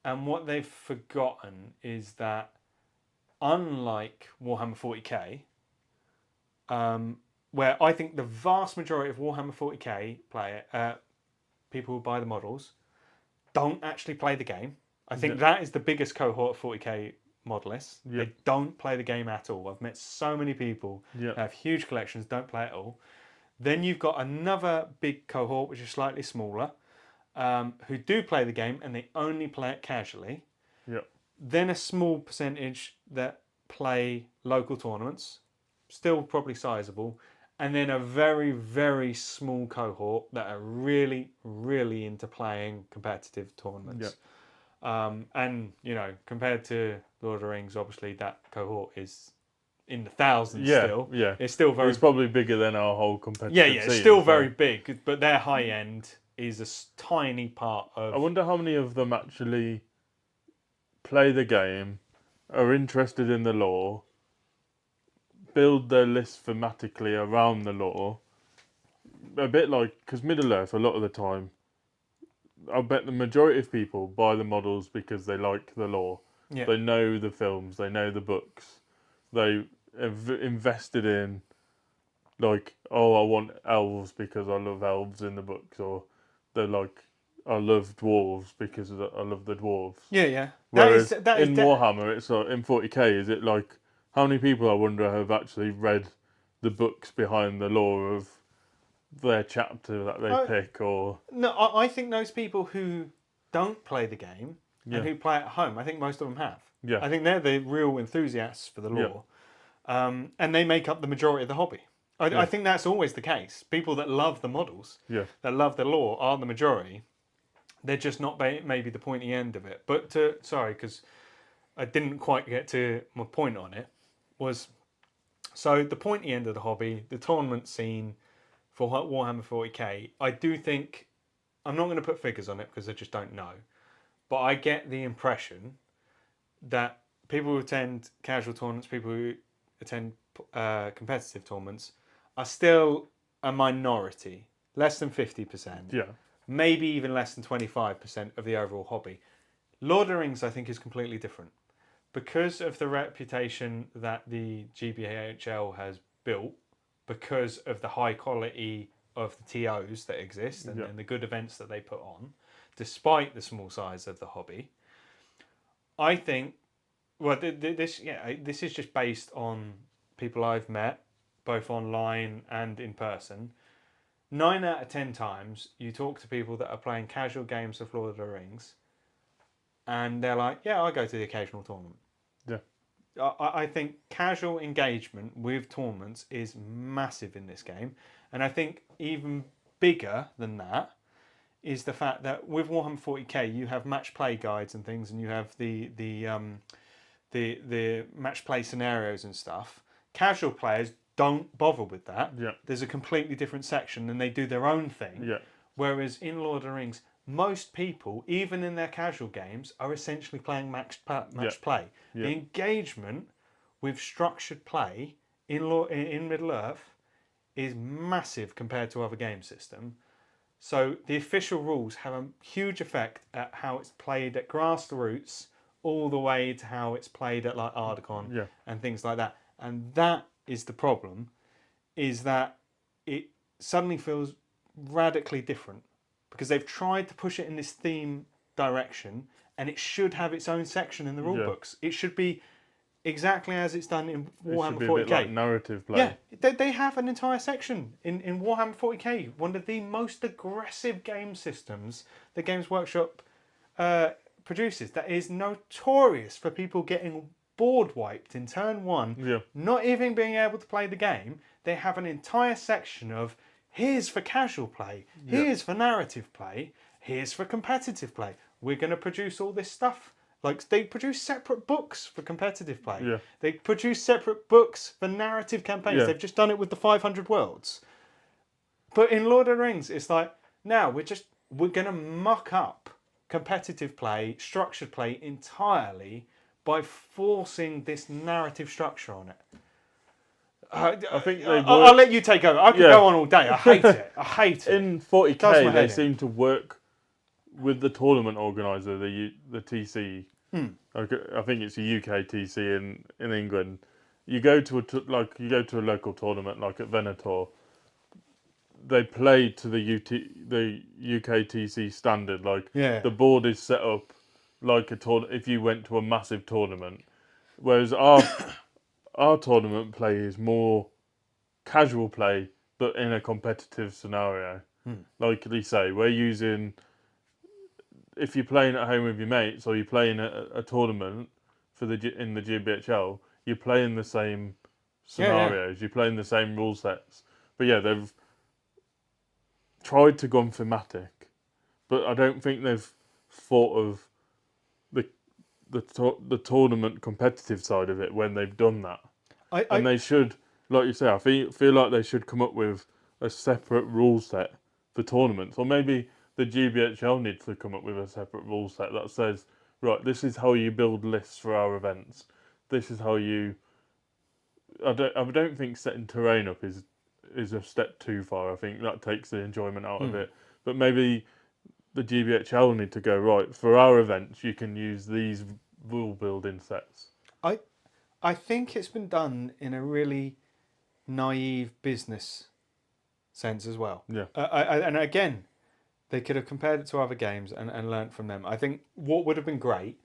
And what they've forgotten is that, unlike Warhammer 40k, where I think the vast majority of Warhammer 40k people who buy the models don't actually play the game. I think that is the biggest cohort of 40k modelists. They don't play the game at all. I've met so many people who have huge collections, don't play at all. Then you've got another big cohort, which is slightly smaller, who do play the game and they only play it casually. Yep. Then a small percentage that play local tournaments, still probably sizable, and then a very, very small cohort that are really, really into playing competitive tournaments. And, compared to Lord of the Rings, obviously that cohort is in the thousands still. Yeah. It's still very... It's probably bigger than our whole competitive Yeah, it's scene, still so. very big, but their high end is a tiny part of... I wonder how many of them actually play the game, are interested in the lore, build their list thematically around the lore. A bit like, because Middle-earth, a lot of the time, I bet the majority of people buy the models because they like the lore. Yeah. They know the films, they know the books. They have invested in, like, I want elves because I love elves in the books, or they're like, I love dwarves because I love the dwarves. Yeah. Whereas in Warhammer, it's like, in 40k, is it like, how many people, I wonder, have actually read the books behind the lore of their chapter that they pick? Or no, I think those people who don't play the game and who play at home, I think most of them have. Yeah. I think they're the real enthusiasts for the lore, and they make up the majority of the hobby. I think that's always the case. People that love the models, that love the lore, are the majority. They're just not maybe the pointy end of it. But because I didn't quite get to my point on it, was so the pointy end of the hobby, the tournament scene for Warhammer 40k. I do think, I'm not going to put figures on it because I just don't know, but I get the impression that people who attend casual tournaments, people who attend competitive tournaments, are still a minority, less than 50%. Yeah. Maybe even less than 25% of the overall hobby. Lord of the Rings, I think, is completely different. Because of the reputation that the gbhl has built, because of the high quality of the TOs that exist and the good events that they put on, despite the small size of the hobby, I think, well, this is just based on people I've met, both online and in person. 9 out of 10 times, you talk to people that are playing casual games of Lord of the Rings, and they're like, yeah, I go to the occasional tournament. Yeah. I think casual engagement with tournaments is massive in this game. And I think even bigger than that is the fact that with Warhammer 40k, you have match play guides and things, and you have the match play scenarios and stuff. Casual players don't bother with that. Yeah. There's a completely different section and they do their own thing. Yeah. Whereas in Lord of the Rings, most people, even in their casual games, are essentially playing match play. Yeah. The engagement with structured play in Middle-earth is massive compared to other game system. So the official rules have a huge effect at how it's played at grassroots, all the way to how it's played at like Ardacon and things like that. And that is the problem, is that it suddenly feels radically different because they've tried to push it in this theme direction, and it should have its own section in the rule books. It should be exactly as it's done in Warhammer 40k. It should be a bit like narrative play. Yeah, they have an entire section in Warhammer 40k, one of the most aggressive game systems that Games Workshop produces, that is notorious for people getting board wiped in turn 1, not even being able to play the game. They have an entire section of, here's for casual play, here's for narrative play, Here's for competitive play. We're going to produce all this stuff. Like, they produce separate books for competitive play. Yeah. They produce separate books for narrative campaigns. Yeah. They've just done it with the 500 Worlds. But in Lord of the Rings, it's like, now we're going to muck up competitive play, structured play entirely by forcing this narrative structure on it. I think they I'll let you take over. I could go on all day. I hate it. I hate it. In Does my 40k, they head in. seem to work with the tournament organizer, the TC. I think it's a UK TC in England. You go to a local tournament like at Venator. They play to the UK TC standard. Like Yeah. the board is set up like a if you went to a massive tournament, whereas our tournament play is more casual play, but in a competitive scenario. Like you say, we're using, if you're playing at home with your mates or you're playing a tournament in the GBHL, you're playing the same scenarios, you're playing the same rule sets. But yeah, they've tried to go thematic, but I don't think they've thought of the tournament competitive side of it when they've done that. And they should, like you say, I feel like they should come up with a separate rule set for tournaments, or maybe the GBHL needs to come up with a separate rule set that says, right, this is how you build lists for our events. This is how you. I don't think setting terrain up is a step too far. I think that takes the enjoyment out of it. But maybe the GBHL need to go, right, for our events you can use these rule building sets. I think it's been done in a really naive business sense as well. Yeah. And again, they could have compared it to other games and learnt from them. I think what would have been great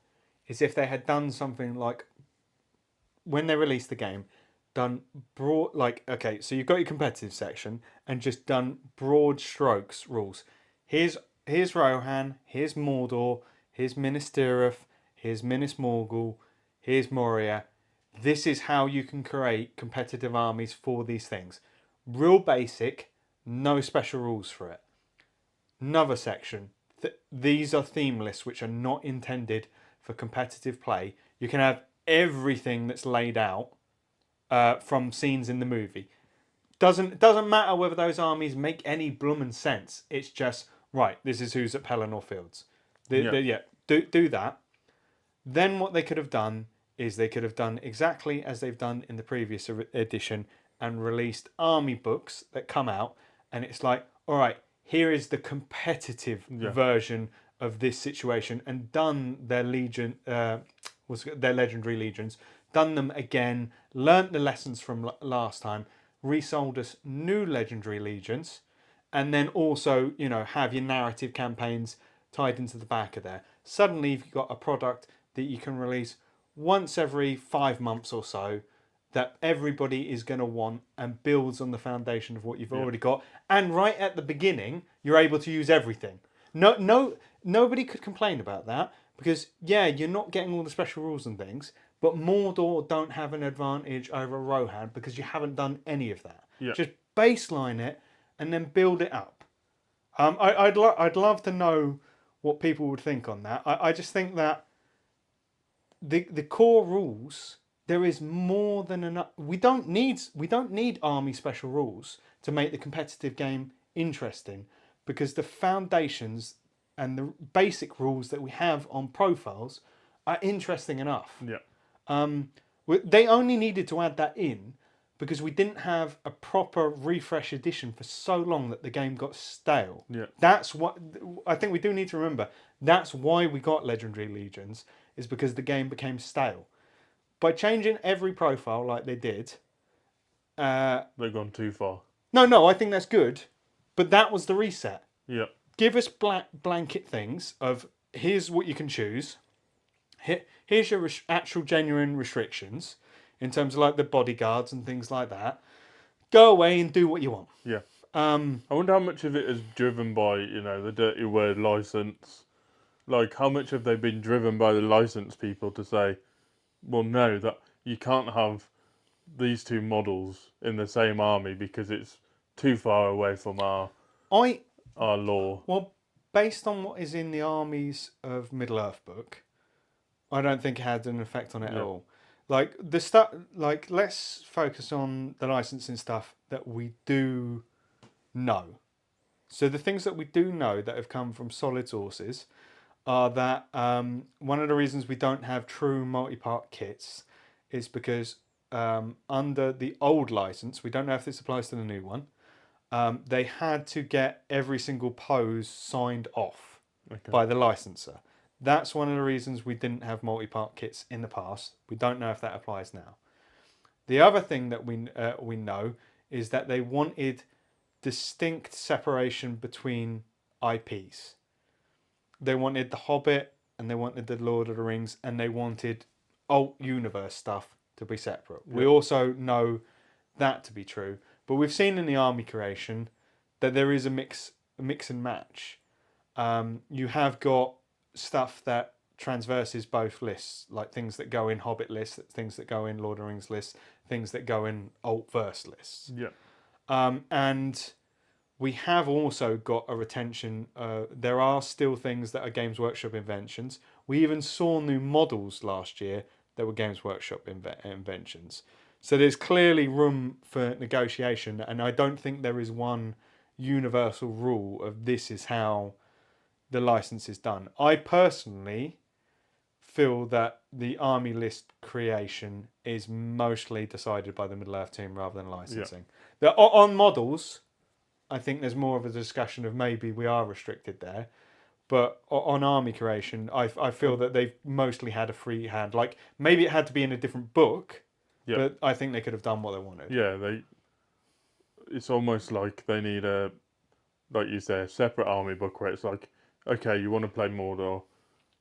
is if they had done something like, when they released the game, done broad, like, okay, so you've got your competitive section and just done broad strokes rules. Here's Rohan, here's Mordor, here's Minas Tirith, here's Minas Morgul, here's Moria. This is how you can create competitive armies for these things. Real basic, no special rules for it. Another section. These are theme lists which are not intended for competitive play. You can have everything that's laid out from scenes in the movie. Doesn't matter whether those armies make any bloomin' sense. It's just, right, this is who's at Pelennor Fields. Do that. Then what they could have done is they could have done exactly as they've done in the previous edition and released army books that come out, and it's like, all right, here is the competitive version of this situation, and done their their legendary legions, done them again, learnt the lessons from last time, resold us new legendary legions, and then also, have your narrative campaigns tied into the back of there. Suddenly you've got a product that you can release once every 5 months or so that everybody is going to want and builds on the foundation of what you've already got. And right at the beginning, you're able to use everything. Nobody could complain about that because, you're not getting all the special rules and things, but Mordor don't have an advantage over Rohan because you haven't done any of that. Yeah. Just baseline it and then build it up. I'd love to know what people would think on that. I just think that the core rules, there is more than enough. We don't need army special rules to make the competitive game interesting, because the foundations and the basic rules that we have on profiles are interesting enough. Yeah. They only needed to add that in because we didn't have a proper refresh edition for so long that the game got stale. Yeah. That's what I think we do need to remember. That's why we got Legendary Legions, is because the game became stale. By changing every profile like they did, They've gone too far. No, I think that's good, but that was the reset. Yeah. Give us blanket things of, here's what you can choose. Here's your actual genuine restrictions in terms of like the bodyguards and things like that. Go away and do what you want. Yeah. I wonder how much of it is driven by, the dirty word license. Like, how much have they been driven by the license people to say, well, no, that you can't have these two models in the same army because it's too far away from our law. Well, based on what is in the armies of Middle Earth book, I don't think it had an effect on it at Yeah. all. Like the stuff, like let's focus on the licensing stuff that we do know. So the things that we do know that have come from solid sources are that one of the reasons we don't have true multi-part kits is because under the old license, we don't know if this applies to the new one. They had to get every single pose signed off Okay. by the licenser. That's one of the reasons we didn't have multi-part kits in the past. We don't know if that applies now. The other thing that we know is that they wanted distinct separation between IPs. They wanted The Hobbit and they wanted The Lord of the Rings and they wanted alt universe stuff to be separate. We also know that to be true, but we've seen in the army creation that there is a mix and match. You have got stuff that transverses both lists, like things that go in Hobbit lists, things that go in Lord of the Rings lists, things that go in alt verse lists. Yeah. And we have also got a retention. There are still things that are Games Workshop inventions. We even saw new models last year that were Games Workshop inventions. So there's clearly room for negotiation, and I don't think there is one universal rule of this is how the license is done. I personally feel that the army list creation is mostly decided by the Middle Earth team rather than licensing. On models, I think there's more of a discussion of maybe we are restricted there. But on army creation, I feel that they've mostly had a free hand. Like maybe it had to be in a different book, but I think they could have done what they wanted. Yeah, it's almost like they need like you say, a separate army book where it's like, okay, you want to play Mordor,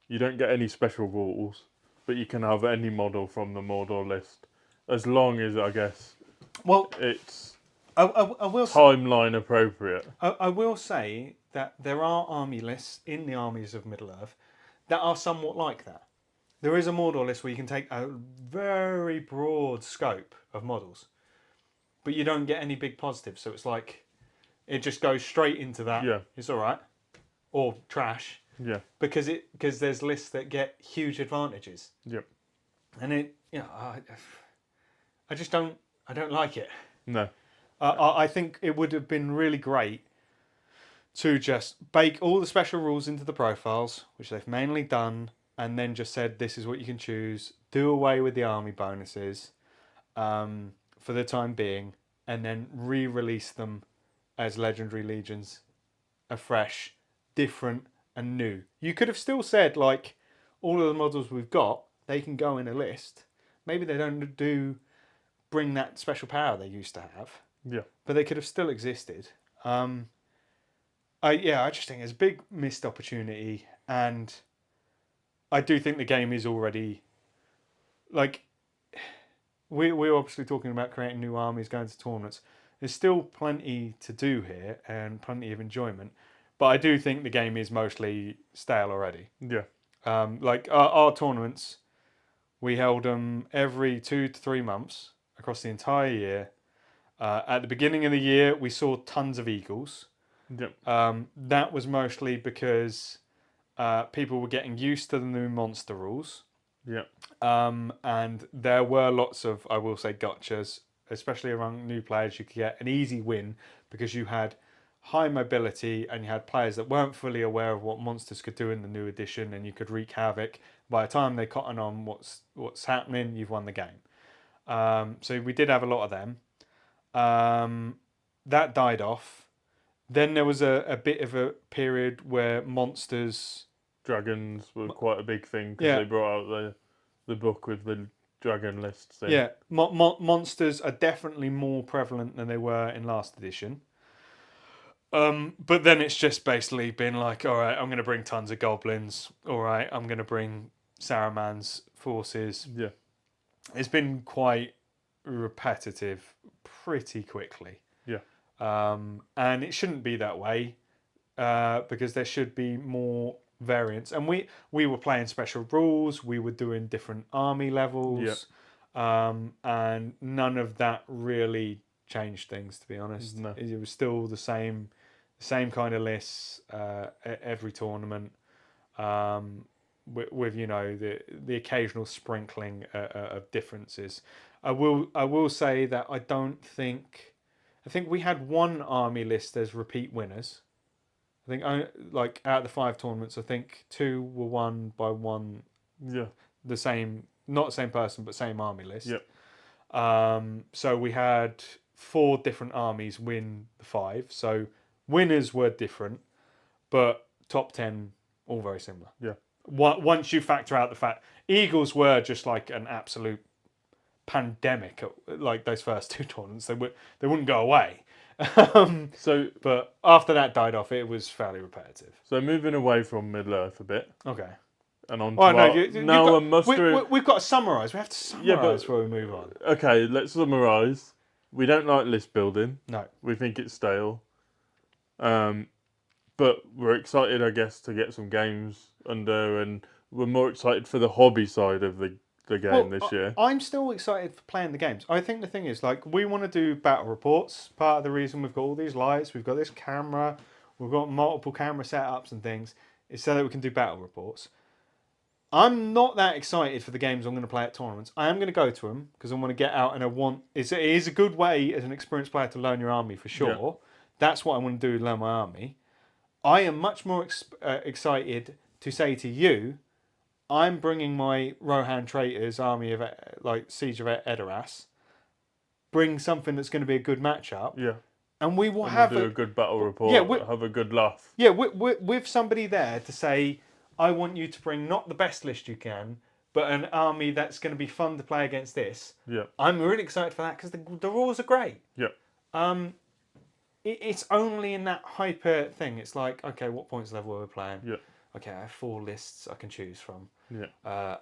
you don't get any special rules, but you can have any model from the Mordor list, as long as I guess Well, it's I will timeline appropriate. I will say that there are army lists in the armies of Middle Earth that are somewhat like that. There is a Mordor list where you can take a very broad scope of models, but you don't get any big positives. So it's like it just goes straight into that. Yeah. It's all right, or trash. Yeah. Because there's lists that get huge advantages. Yep. And I just don't like it. No. I think it would have been really great to just bake all the special rules into the profiles, which they've mainly done, and then just said this is what you can choose. Do away with the army bonuses for the time being, and then re-release them as Legendary Legions, afresh, different, and new. You could have still said like all of the models we've got, they can go in a list. Maybe they don't bring that special power they used to have. Yeah. But they could have still existed. I just think it's a big missed opportunity, and I do think the game is already like we're obviously talking about creating new armies, going to tournaments. There's still plenty to do here and plenty of enjoyment, but I do think the game is mostly stale already. Yeah. Like our tournaments, we held them every 2 to 3 months across the entire year. At the beginning of the year, we saw tons of eagles. Yep. That was mostly because people were getting used to the new monster rules. Yeah. And there were lots of, I will say, gotchas, especially among new players. You could get an easy win because you had high mobility and you had players that weren't fully aware of what monsters could do in the new edition, and you could wreak havoc. By the time they cotton on what's happening, you've won the game. So we did have a lot of them. That died off. Then there was a bit of a period where monsters... Dragons were quite a big thing because they brought out the book with the dragon lists in. Yeah, monsters are definitely more prevalent than they were in last edition. But then it's just basically been like, all right, I'm going to bring tons of goblins. All right, I'm going to bring Saruman's forces. Yeah. It's been quite repetitive pretty quickly. Yeah. And it shouldn't be that way because there should be more variants. And we were playing special rules. We were doing different army levels. Yeah. And none of that really changed things, to be honest. No. It was still the same same kind of lists every tournament, with the occasional sprinkling of differences. I will say that I think we had one army list as repeat winners. I think like out of the 5 tournaments, I think 2 were won by one Yeah. the same, not the same person, but same army list. Yep. So we had 4 different armies win the 5. So winners were different, but top 10 all very similar. Yeah. Once you factor out the fact Eagles were just like an absolute pandemic, like those first 2 tournaments, they wouldn't go away. So But after that died off, it was fairly repetitive. so moving away from Middle Earth a bit Okay. and on to Well, no, now a muster. we've got to summarise. We have to summarise before we move on. Okay, let's summarise. We don't like list building. No. We think it's stale. But we're excited, I guess, to get some games under, and we're more excited for the hobby side of the game this year. I'm still excited for playing the games. I think the thing is, like, we want to do battle reports. Part of the reason we've got all these lights, we've got this camera, we've got multiple camera setups and things, is so that we can do battle reports. I'm not that excited for the games I'm going to play at tournaments. I am going to go to them because I want to get out, and it is a good way as an experienced player to learn your army for sure. Yeah. That's what I want to do, learn my army. I am much more excited to say to you, I'm bringing my Rohan Traitors army of like Siege of Edoras. Bring something that's going to be a good matchup, Yeah. and we will And have we'll do a good battle report. Yeah, have a good laugh. yeah, with somebody there to say, I want you to bring not the best list you can, but an army that's going to be fun to play against this. Yeah. I'm really excited for that because the rules are great. Yeah. It's only in that hyper thing. It's like, okay, what points level are we playing? Yeah. Okay, I have 4 lists I can choose from. Yeah.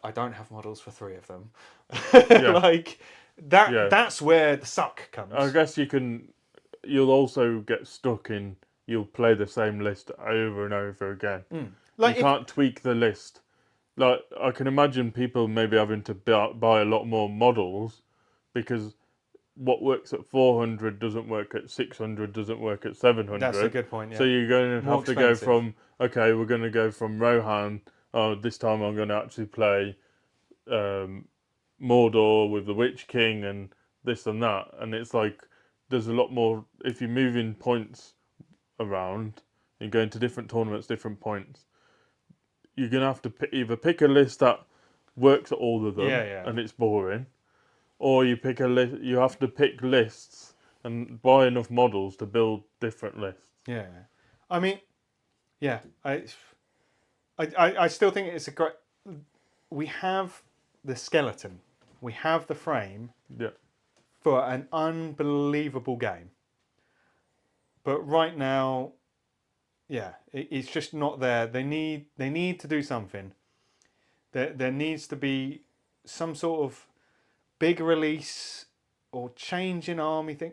I don't have models for 3 of them. Yeah. Like that. Yeah. That's where the suck comes. I guess you'll also get stuck in. You'll play the same list over and over again. Like you can't tweak the list. Like I can imagine people maybe having to buy a lot more models because what works at 400 doesn't work at 600, doesn't work at 700. That's a good point. Yeah. So you're going to More have to go expensive. from, okay, we're going to go from Rohan. Oh, this time I'm going to actually play Mordor with the Witch King and this and that. And it's like, there's a lot more, if you're moving points around, you're going to different tournaments, different points, you're going to have to either pick a list that works at all of them and it's boring, or you pick a list. You have to pick lists and buy enough models to build different lists. Yeah, I mean, yeah, I still think it's a great. We have the skeleton, we have the frame Yeah. for an unbelievable game, but right now, yeah, it's just not there. They need to do something. There needs to be some sort of big release or change in army thing.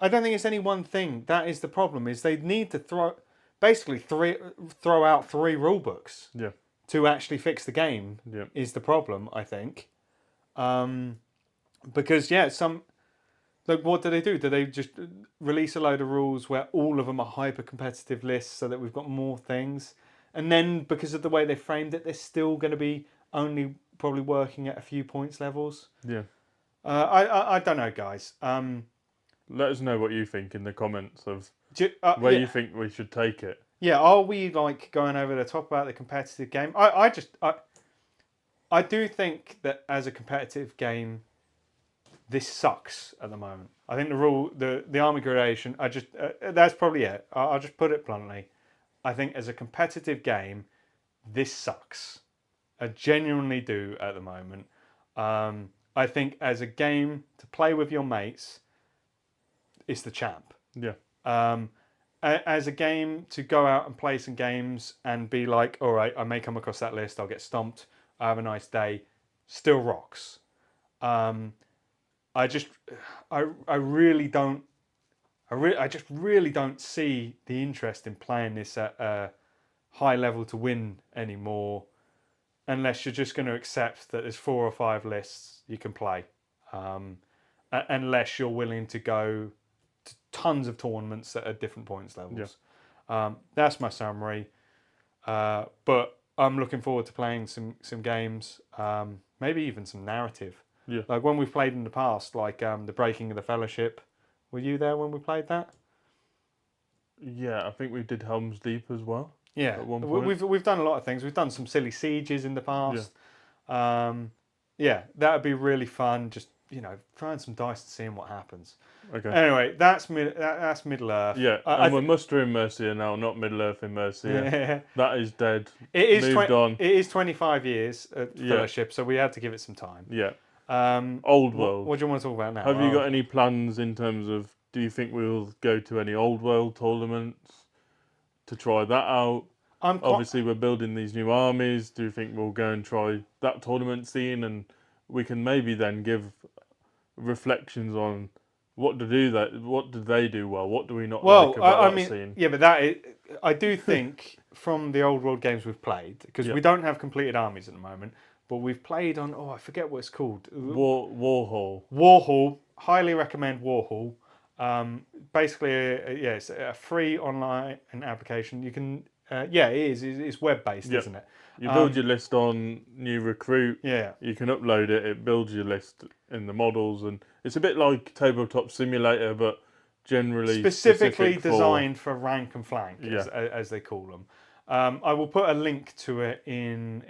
I don't think it's any one thing. That is the problem. Is they need to throw out 3 rule books. Yeah. To actually fix the game. Yeah. Is the problem, I think. Because like what do they do? Do they just release a load of rules where all of them are hyper competitive lists so that we've got more things? And then because of the way they framed it, they're still going to be only probably working at a few points levels. Yeah. I don't know, guys. Let us know what you think in the comments of where you think we should take it. Yeah, are we like going over the top about the competitive game? I do think that as a competitive game, this sucks at the moment. I think the army gradation. That's probably it. I'll just put it bluntly. I think as a competitive game, this sucks. I genuinely do at the moment. I think as a game to play with your mates, it's the champ. Yeah. As a game to go out and play some games and be like, all right, I may come across that list, I'll get stomped, I have a nice day, still rocks. I just really don't see the interest in playing this at a high level to win anymore, unless you're just going to accept that there's 4 or 5 lists you can play, unless you're willing to go tons of tournaments at different points levels. That's my summary. But I'm looking forward to playing some games, maybe even some narrative. Yeah. Like when we've played in the past, like the Breaking of the Fellowship. Were you there when we played that? Yeah, I think we did Helm's Deep as well. Yeah, At one point. we've done a lot of things. We've done some silly sieges in the past. Yeah, that would be really fun. Just throwing some dice and seeing what happens. Okay. Anyway, that's Middle Earth. Yeah, and we're mustering Mercia now, not Middle Earth in Mercia. That is dead. It is moved on. It is 25 years at Fellowship, so we had to give it some time. Yeah. Old World. What do you want to talk about now? Have you got any plans in terms of? Do you think we'll go to any Old World tournaments to try that out? Obviously, we're building these new armies. Do you think we'll go and try that tournament scene, and we can maybe then give reflections on what did they do well? What do we not like about that scene? Yeah, but I do think from the Old World games we've played, because we don't have completed armies at the moment, but we've played on I forget what it's called. Warhol. Warhol. Highly recommend Warhol. Basically, it's a free online application. You can, it is. It's web based, isn't it? You build your list on new recruit. Yeah. You can upload it. It builds your list in the models, and it's a bit like Tabletop Simulator, but generally specifically designed for rank and flank, as they call them. I will put a link to it in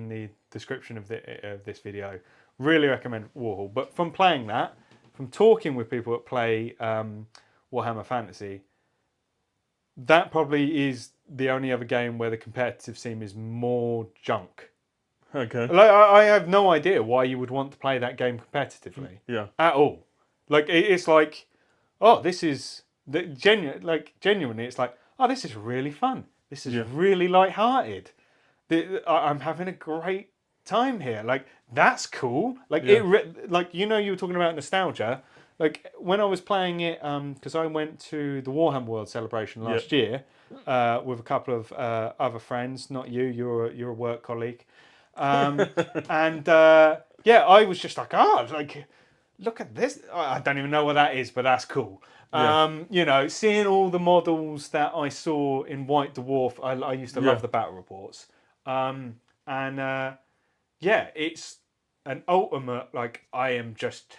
the description of this video. Really recommend Warhol. But from playing that, from talking with people that play Warhammer Fantasy, that probably is the only other game where the competitive scene is more junk. Okay. Like I have no idea why you would want to play that game competitively. Yeah. At all. Like it's like, oh, this is genuinely, it's like, oh, this is really fun. This is really lighthearted. I'm having a great time here. Like that's cool. Like you were talking about nostalgia. Like when I was playing it, because I went to the Warhammer World celebration last year with a couple of other friends. Not you. You're a work colleague. I was just like, look at this. I don't even know what that is, but that's cool. Seeing all the models that I saw in White Dwarf, I used to love the battle reports. It's an ultimate, like, I am just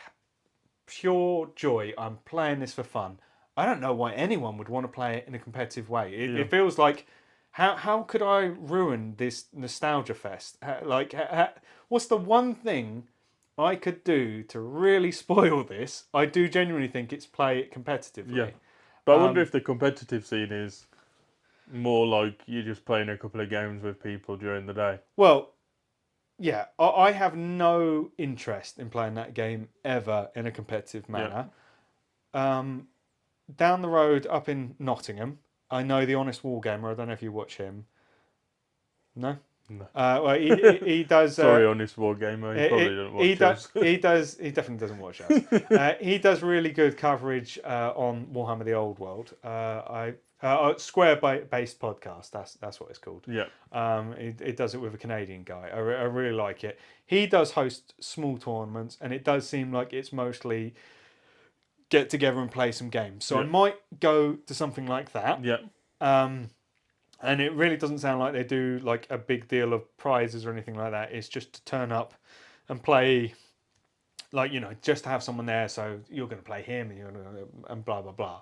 pure joy. I'm playing this for fun. I don't know why anyone would want to play it in a competitive way. It feels like, how could I ruin this nostalgia fest? What's the one thing I could do to really spoil this? I do genuinely think it's play it competitively. Yeah. But I wonder if the competitive scene is more like you're just playing a couple of games with people during the day. Well, yeah, I have no interest in playing that game ever in a competitive manner. Down the road up in Nottingham, I know the Honest Wargamer. I don't know if you watch him. No? No. Well, he does. Sorry, Honest Wargamer. He probably doesn't watch us. He does. He definitely doesn't watch us. He does really good coverage on Warhammer: The Old World. Square-based podcast. That's what it's called. Yeah. It does it with a Canadian guy. I really like it. He does host small tournaments, and it does seem like it's mostly get together and play some games. So I might go to something like that. Yeah. And it really doesn't sound like they do like a big deal of prizes or anything like that. It's just to turn up and play, just to have someone there. So you're going to play him, and blah blah blah.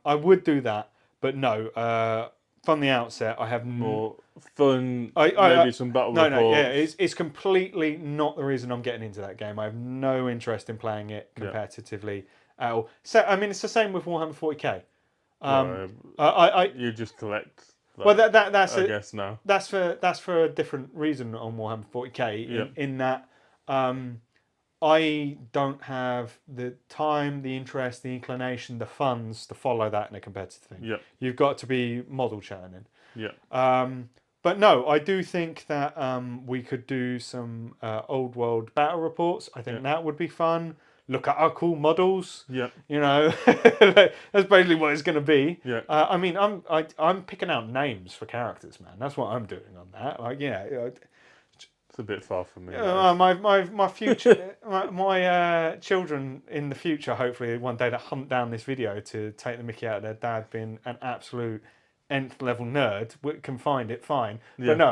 I would do that, but no. From the outset, I have more fun. Maybe some battle reports. No, yeah, it's completely not the reason I'm getting into that game. I have no interest in playing it competitively at all. So I mean, it's the same with Warhammer 40k. You just collect. Well, that's I guess now. That's for a different reason on Warhammer 40k. In that, I don't have the time, the interest, the inclination, the funds to follow that in a competitive thing. Yeah. You've got to be model churning. Yeah. But no, I do think that we could do some old world battle reports. I think that would be fun. Look at our cool models. Yeah. That's basically what it's going to be. Yeah. I mean, I'm picking out names for characters, man. That's what I'm doing on that. It's a bit far from me. My future, my children in the future, hopefully one day, that hunt down this video to take the mickey out of their dad being an absolute nth level nerd, can find it fine. Yeah. But no,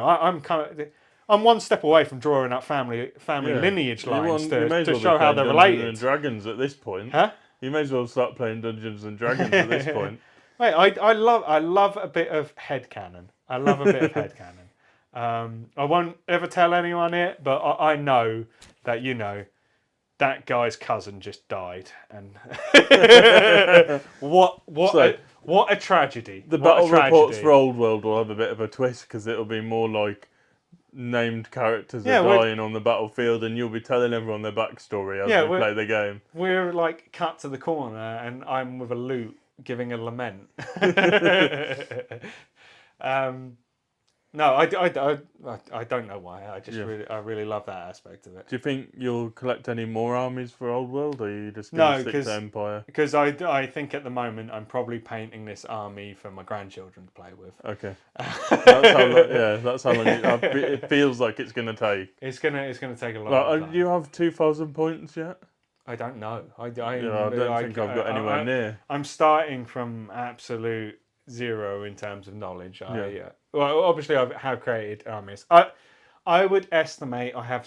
I'm one step away from drawing up family lineage lines You may as to well show be how playing they're Dungeons related. and Dragons at this point. Huh? You may as well start playing Dungeons and Dragons at this point. Mate, I love a bit of headcanon. I love a bit of headcanon. I won't ever tell anyone it, but I know that, that guy's cousin just died, and what a tragedy. The What a battle reports tragedy. for Old World will have a bit of a twist because it'll be more like named characters Yeah, are dying on the battlefield, and you'll be telling everyone their backstory as we play the game. We're like cut to the corner, and I'm with a lute giving a lament. No, I don't know why. I just really love that aspect of it. Do you think you'll collect any more armies for Old World, or are you just going to stick to Empire? Because I think at the moment I'm probably painting this army for my grandchildren to play with. Okay, that's how long it feels like it's going to take. It's gonna take a lot. Do you have 2,000 points yet? I don't know. I don't think I've got anywhere near. I'm starting from absolute zero in terms of knowledge. Well, obviously I have created armies. I would estimate I have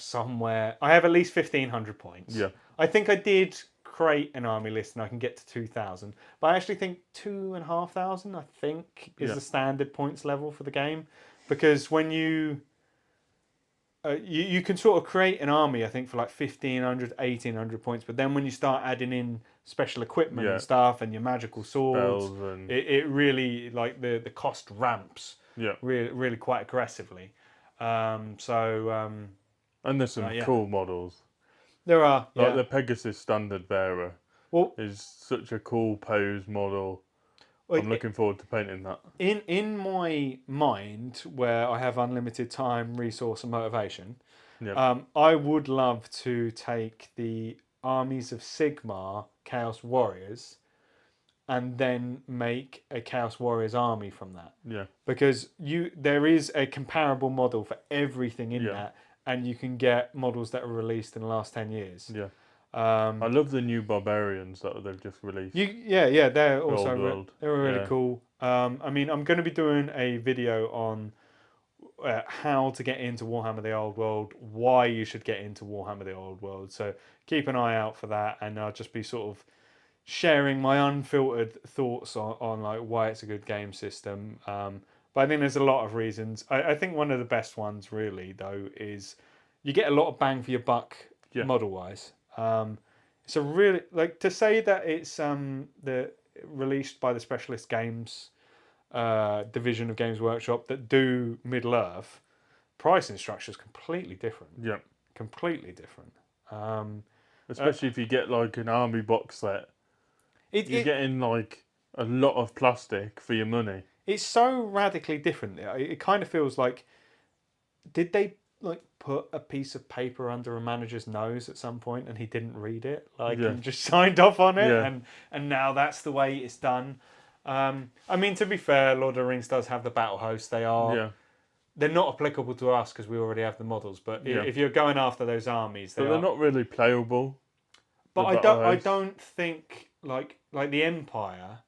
at least 1,500 points. Yeah. I think I did create an army list and I can get to 2,000. But I actually think 2,500 I think is the standard points level for the game, because when you can sort of create an army, I think, for like 1,500, 1,800 points. But then when you start adding in special equipment and stuff and your magical swords, it really, like, the cost ramps really quite aggressively. And there's some cool models. There are. Like the Pegasus Standard Bearer is such a cool pose model. I'm looking forward to painting that. In my mind, where I have unlimited time, resource, and motivation, I would love to take the armies of Sigmar Chaos Warriors and then make a Chaos Warriors army from that. Yeah. Because there is a comparable model for everything in that, and you can get models that are released in the last 10 years. Yeah. I love the new barbarians that they've just released. They're also they're really cool. I mean, I'm going to be doing a video on how to get into Warhammer The Old World, why you should get into Warhammer The Old World. So keep an eye out for that, and I'll just be sort of sharing my unfiltered thoughts on like why it's a good game system. But I think there's a lot of reasons. I think one of the best ones, really, though, is you get a lot of bang for your buck model-wise. It's a really, like, to say that it's released by the Specialist Games division of Games Workshop that do Middle-earth, pricing structure is completely different. Yeah. Completely different. Especially if you get like an army box set. You're getting like a lot of plastic for your money. It's so radically different. It kind of feels like, did they like put a piece of paper under a manager's nose at some point and he didn't read it, and just signed off on it, and now that's the way it's done. I mean, to be fair, Lord of the Rings does have the battle hosts. They're not applicable to us because we already have the models. But if you're going after those armies, they're not really playable. But I don't think like the Empire.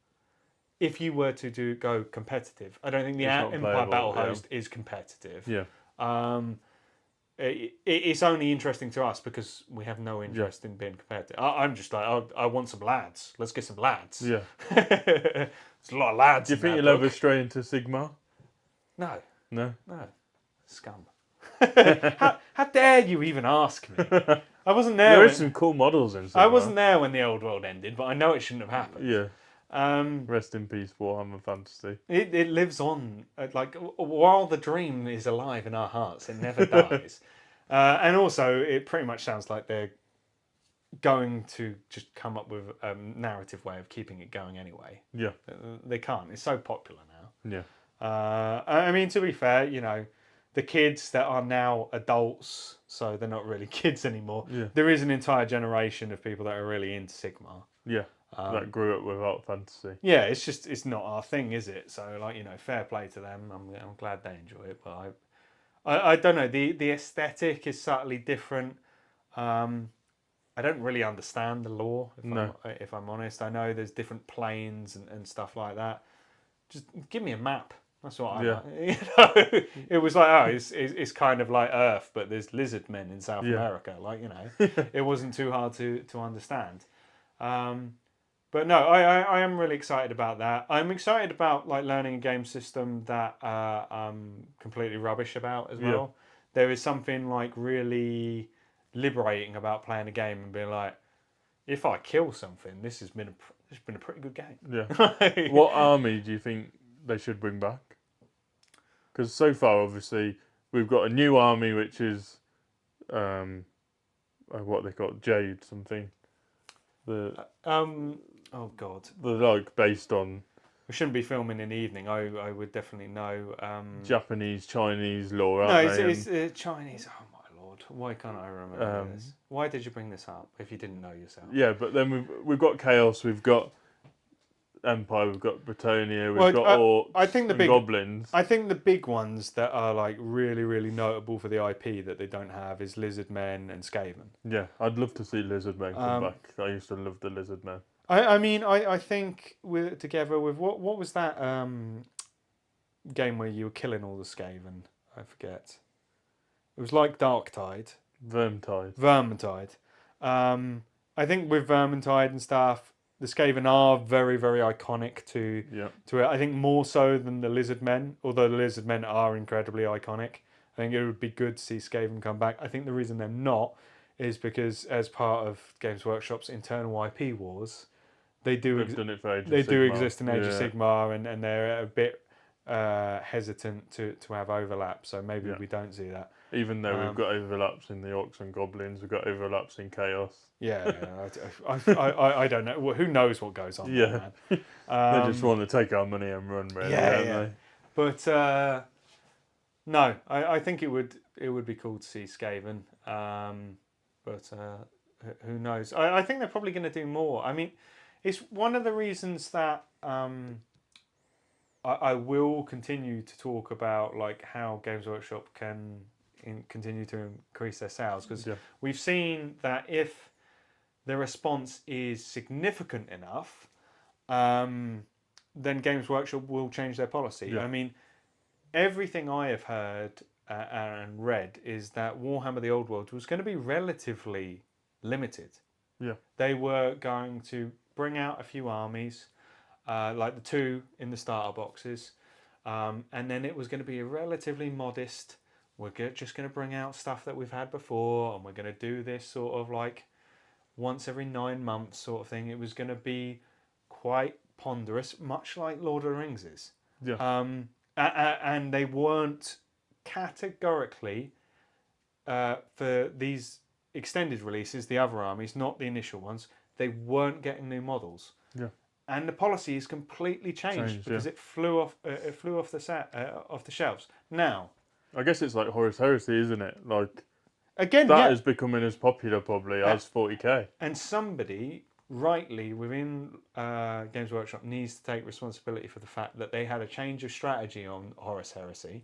If you were to go competitive, I don't think the Empire battle host is competitive. Yeah. It's only interesting to us because we have no interest in being competitive. I'm just like, I want some lads. Let's get some lads. Yeah. There's a lot of lads. Do you think you'll ever stray into Sigmar? No. No? No. Scum. How dare you even ask me? I wasn't there. There is some cool models in Sigmar. I wasn't there when the Old World ended, but I know it shouldn't have happened. Yeah. Rest in peace, Warhammer Fantasy. It lives on, like, while the dream is alive in our hearts, it never dies. And also, it pretty much sounds like they're going to just come up with a narrative way of keeping it going anyway. Yeah. They can't. It's so popular now. Yeah. I mean, to be fair, the kids that are now adults, so they're not really kids anymore. Yeah. There is an entire generation of people that are really into Sigmar. Yeah. That grew up without fantasy. Yeah, it's not our thing, is it? So, like, fair play to them. I'm glad they enjoy it, but I don't know. The aesthetic is subtly different. I don't really understand the lore, No. if I'm honest. I know there's different planes and stuff like that. Just give me a map. That's what I Yeah. like. You know, it was like, oh, it's kind of like Earth, but there's lizard men in South Yeah. America. Like, you know, it wasn't too hard to understand. But no, I am really excited about that. I'm excited about like learning a game system that I'm completely rubbish about as Yeah. well. There is something like really liberating about playing a game and being like, if I kill something, this has been a pretty good game. Yeah. What army do you think they should bring back? Because so far, obviously, we've got a new army which is what they call Jade something. The Oh God, like based on we shouldn't be filming in the evening. I would definitely know. Japanese, Chinese lore, No, aren't they? it's Chinese. Oh my lord, why can't I remember this? Why did you bring this up if you didn't know yourself? Yeah, but then we've got Chaos, we've got Empire, we've got Bretonia, we've Well, got Orcs I think and Goblins. I think the big ones that are like really, really notable for the IP that they don't have is Lizard Men and Skaven. Yeah, I'd love to see Lizard Men come Um, back. I used to love the Lizard Men. I mean, I think with together with what was that game where you were killing all the Skaven? I forget. It was like Darktide, Vermintide. Vermintide. I think with Vermintide and stuff, the Skaven are very, very iconic to Yeah, it. I think more so than the Lizard Men, although the Lizard Men are incredibly iconic. I think it would be good to see Skaven come back. I think the reason they're not is because as part of Games Workshop's internal IP wars, they do they've done it for Age of they do Sigmar. exist in Age of Yeah, Sigmar, and they're a bit hesitant to have overlap. So maybe yeah. we don't see that. Even though we've Um, got overlaps in the Orcs and Goblins, we've got overlaps in Chaos. Yeah, I don't know. Well, who knows what goes on there, Yeah, man? they just want to take our money and run, really, Yeah, don't yeah. they? But no, I think it would be cool to see Skaven. But who knows? I think they're probably going to do more. I mean, it's one of the reasons that I will continue to talk about like how Games Workshop can continue to increase their sales, because Yeah, we've seen that if the response is significant enough, then Games Workshop will change their policy. yeah, I mean, everything I have heard and read is that Warhammer The Old World was going to be relatively limited. yeah, They were going to bring out a few armies, like the 2 in the starter boxes, and then it was going to be a relatively modest. We're just going to bring out stuff that we've had before, and we're going to do this sort of like once every 9 months sort of thing. It was going to be quite ponderous, much like Lord of the Rings is. yeah, And they weren't categorically for these extended releases, the other armies, not the initial ones, they weren't getting new models. yeah. And the policy is completely changed because it flew off off the shelves. Now, I guess it's like Horus Heresy, isn't it? Like again, that yeah, is becoming as popular probably as 40k. and somebody rightly within Games Workshop needs to take responsibility for the fact that they had a change of strategy on Horus Heresy.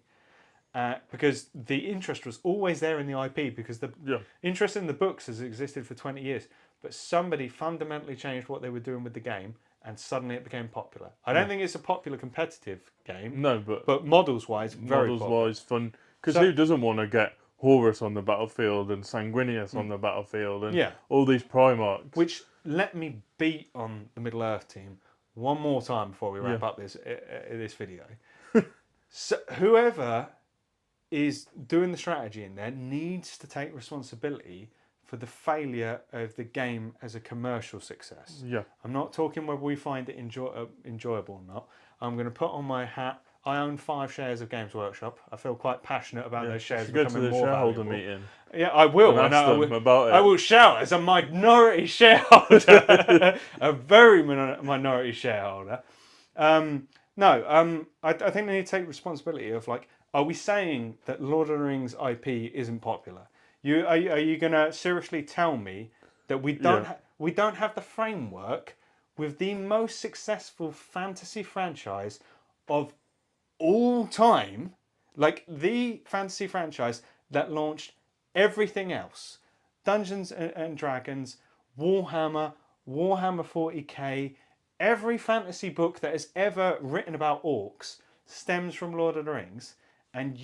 Because the interest was always there in the IP, because the Yeah, interest in the books has existed for 20 years, but somebody fundamentally changed what they were doing with the game, and suddenly it became popular. I don't think it's a popular competitive game, no, but models-wise, very models popular. wise fun. Because So- who doesn't want to get Horus on the battlefield and Sanguinius on the battlefield and Yeah. all these Primarchs? Which, let me beat on the Middle Earth team one more time before we wrap Yeah. up this video. So whoever is doing the strategy in there needs to take responsibility for the failure of the game as a commercial success. Yeah, I'm not talking whether we find it enjoyable or not. I'm going to put on my hat. I own 5 shares of Games Workshop. I feel quite passionate about yeah. those shares You go to becoming the more shareholder valuable. meeting Yeah, I will. and ask them about it. I will shout as a minority shareholder, a very minority shareholder. I think they need to take responsibility of like, are we saying that Lord of the Rings IP isn't popular? Are you going to seriously tell me that we don't have the framework with the most successful fantasy franchise of all time? Like the fantasy franchise that launched everything else. Dungeons and Dragons, Warhammer, Warhammer 40k, every fantasy book that is ever written about orcs stems from Lord of the Rings. And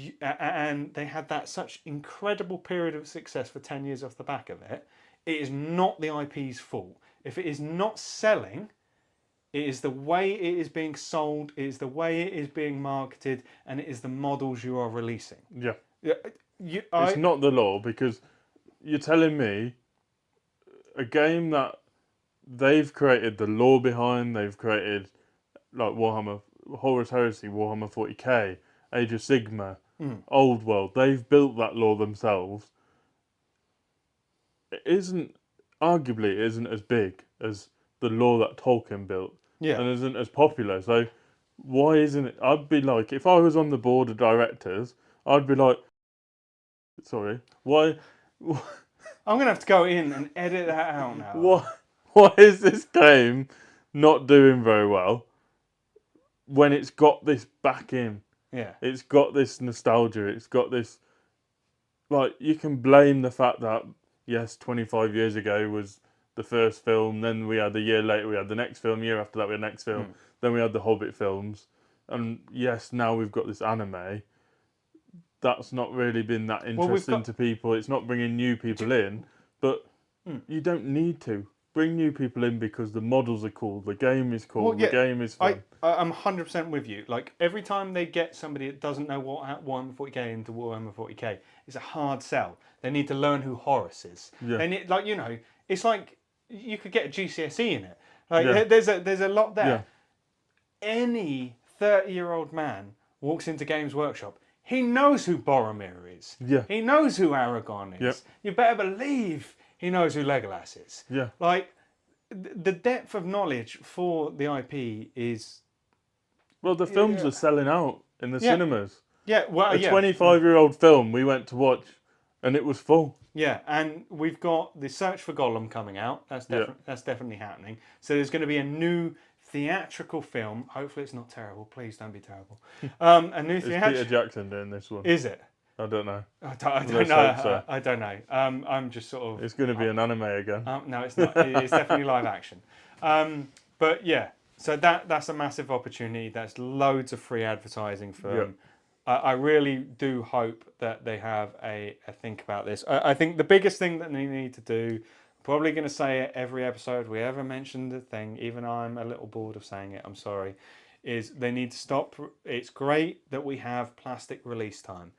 they had that such incredible period of success for 10 years off the back of it. It is not the IP's fault. If it is not selling, it is the way it is being sold, it is the way it is being marketed, and it is the models you are releasing. Yeah. It's not the law, because you're telling me a game that they've created the lore behind, they've created like Warhammer, Horus Heresy, Warhammer 40k, Age of Sigma, Old World, they've built that lore themselves. It isn't, arguably, it isn't as big as the lore that Tolkien built, and isn't as popular. So why isn't it? I'd be like, if I was on the board of directors, I'd be like, sorry, why I'm going to have to go in and edit that out now. why is this game not doing very well when it's got this backing? Yeah. It's got this nostalgia. It's got this, like, you can blame the fact that, yes, 25 years ago was the first film, then we had a year later, we had the next film, year after that we had the next film, then we had the Hobbit films, and yes, now we've got this anime. That's not really been that interesting to people. It's not bringing new people in, but you don't need to bring new people in because the models are cool, the game is cool, the game is fun. I'm 100% with you. Like, every time they get somebody that doesn't know what Warhammer 40k into Warhammer 40k, it's a hard sell. They need to learn who Horus is. Yeah. They need, like, it's like you could get a GCSE in it. Like, there's a lot there. Yeah. Any 30-year-old man walks into Games Workshop, he knows who Boromir is. Yeah. He knows who Aragorn is. Yep. You better believe he knows who Legolas is. Yeah. Like, the depth of knowledge for the IP is... Well, the films are selling out in the cinemas. Yeah, well, a 25-year-old film we went to watch, and it was full. Yeah, and we've got the Search for Gollum coming out. That's definitely happening. So there's going to be a new theatrical film. Hopefully it's not terrible. Please don't be terrible. A new theatrical... Is Peter Jackson doing this one? Is it? I don't know. I don't know. So. I don't know. I'm just sort of... It's going to be an anime again. No, it's not. It's definitely live action. But yeah, so that's a massive opportunity. That's loads of free advertising for them. I really do hope that they have a think about this. I think the biggest thing that they need to do, probably going to say it every episode we ever mention the thing, even I'm a little bored of saying it, I'm sorry, is they need to stop. It's great that we have plastic release time.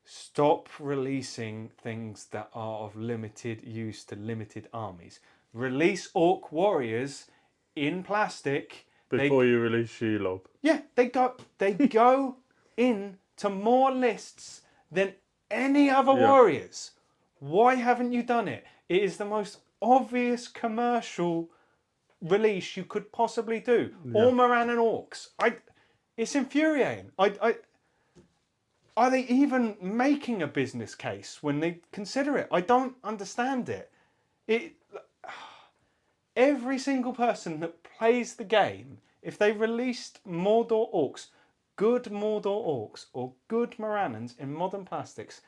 Stop releasing things that are of limited use to limited armies. Release Orc Warriors in plastic. Before you release Shelob. Yeah, they go into more lists than any other warriors. Why haven't you done it? It is the most obvious commercial release you could possibly do. Yeah. All Moran and Orcs. It's infuriating. Are they even making a business case when they consider it? I don't understand it. Every single person that plays the game, if they released Mordor Orcs, good Mordor Orcs or good Morannons in modern plastics,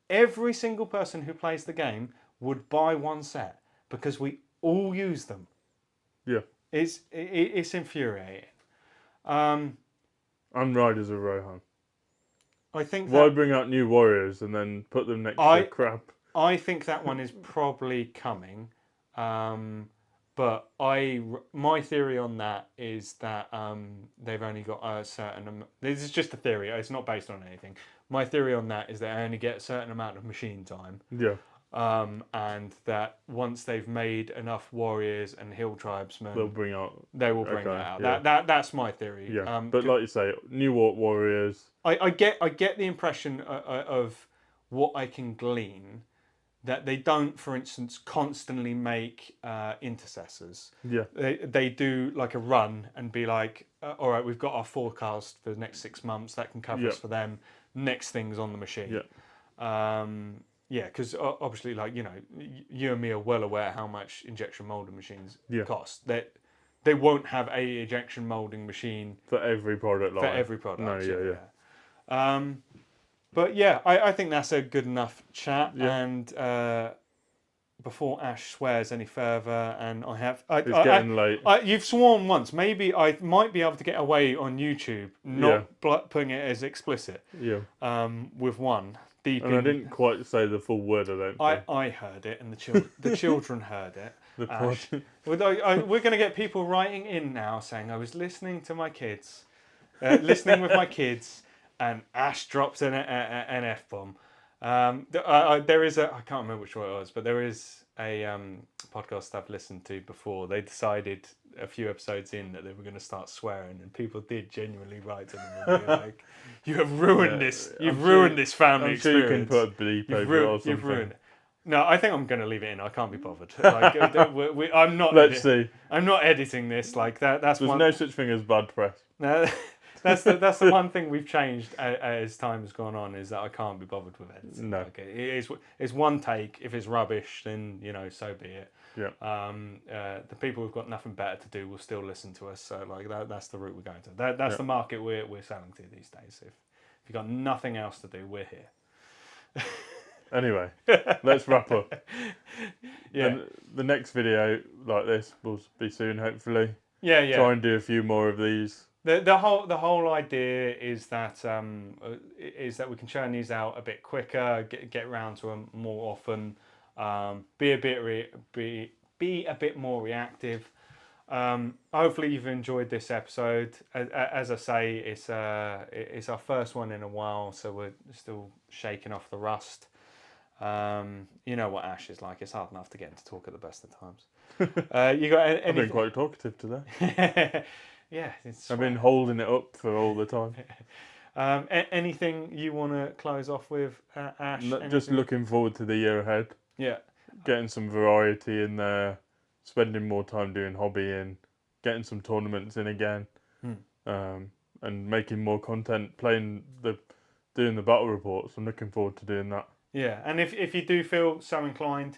every single person who plays the game would buy one set because we all use them. Yeah. It's infuriating. And Riders of Rohan. I think why bring out new warriors and then put them next to crap? I think that one is probably coming. But my theory on that is that they've only got a certain... This is just a theory. It's not based on anything. My theory on that is they only get a certain amount of machine time. Yeah. And that once they've made enough warriors and hill tribesmen, they will bring that out. Yeah. That's my theory. Yeah. But like you say, new orc warriors. I get the impression of what I can glean, that they don't, for instance, constantly make intercessors. Yeah. They do like a run and be like, all right, we've got our forecast for the next 6 months. That can cover us for them. Next thing's on the machine. Yeah. Yeah, because obviously, like, you and me are well aware how much injection molding machines cost. They won't have a injection molding machine for every product line. For every product. No, yeah. But yeah, I think that's a good enough chat. Yeah. And before Ash swears any further, and It's getting late. you've sworn once. Maybe I might be able to get away on YouTube, not putting it as explicit. Yeah. With one deep And I in. didn't quite say the full word, I don't think. I heard it, and the children heard it. The Ash. pod. We're going to get people writing in now saying I was listening to my kids, listening with my kids, and Ash dropped an F-bomb. There is I can't remember which one it was, but there is a podcast I've listened to before. They decided a few episodes in that they were going to start swearing, and people did genuinely write to them and be like, "You have ruined this. You've ruined this family experience. Sure you can put a bleep over it or something. You've ruined it." No, I think I'm going to leave it in. I can't be bothered. Like, I'm not. Let's see. I'm not editing this. Like that. That's There's no such thing as bad press. No, that's the one thing we've changed as time has gone on, is that I can't be bothered with editing. No. Okay, it's one take. If it's rubbish, then so be it. Yeah. The people who've got nothing better to do will still listen to us. So like that's the route we're going to. That's the market we're selling to these days. If you've got nothing else to do, we're here. Anyway, let's wrap up. Yeah. And the next video like this will be soon, hopefully. Yeah. Try and do a few more of these. The whole idea is that we can churn these out a bit quicker, get around to them more often, be a bit more reactive. Hopefully you've enjoyed this episode. As I say, it's our first one in a while, so we're still shaking off the rust. You know what Ash is like. It's hard enough to get him to talk at the best of times. You got anything? I've been quite talkative today. Yeah, I've been holding it up for all the time. Anything you want to close off with, Ash? Just looking forward to the year ahead. Yeah. Getting some variety in there, spending more time doing hobbying, getting some tournaments in again, and making more content, doing the battle reports. I'm looking forward to doing that. Yeah, and if you do feel so inclined,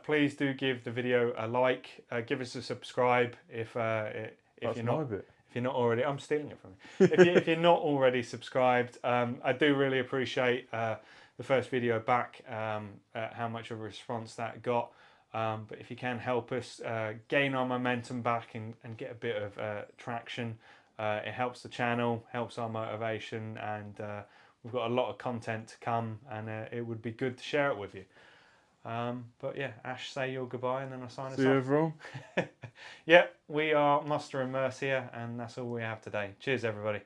please do give the video a like, give us a subscribe if you're not already. I'm stealing it from you. If you're not already subscribed, I do really appreciate the first video back, how much of a response that got. But if you can help us gain our momentum back and get a bit of traction, it helps the channel, helps our motivation, and we've got a lot of content to come, and it would be good to share it with you. But yeah, Ash, say your goodbye and then I'll sign us off. See you everyone. Yeah, we are Muster in Mercia, and that's all we have today. Cheers, everybody.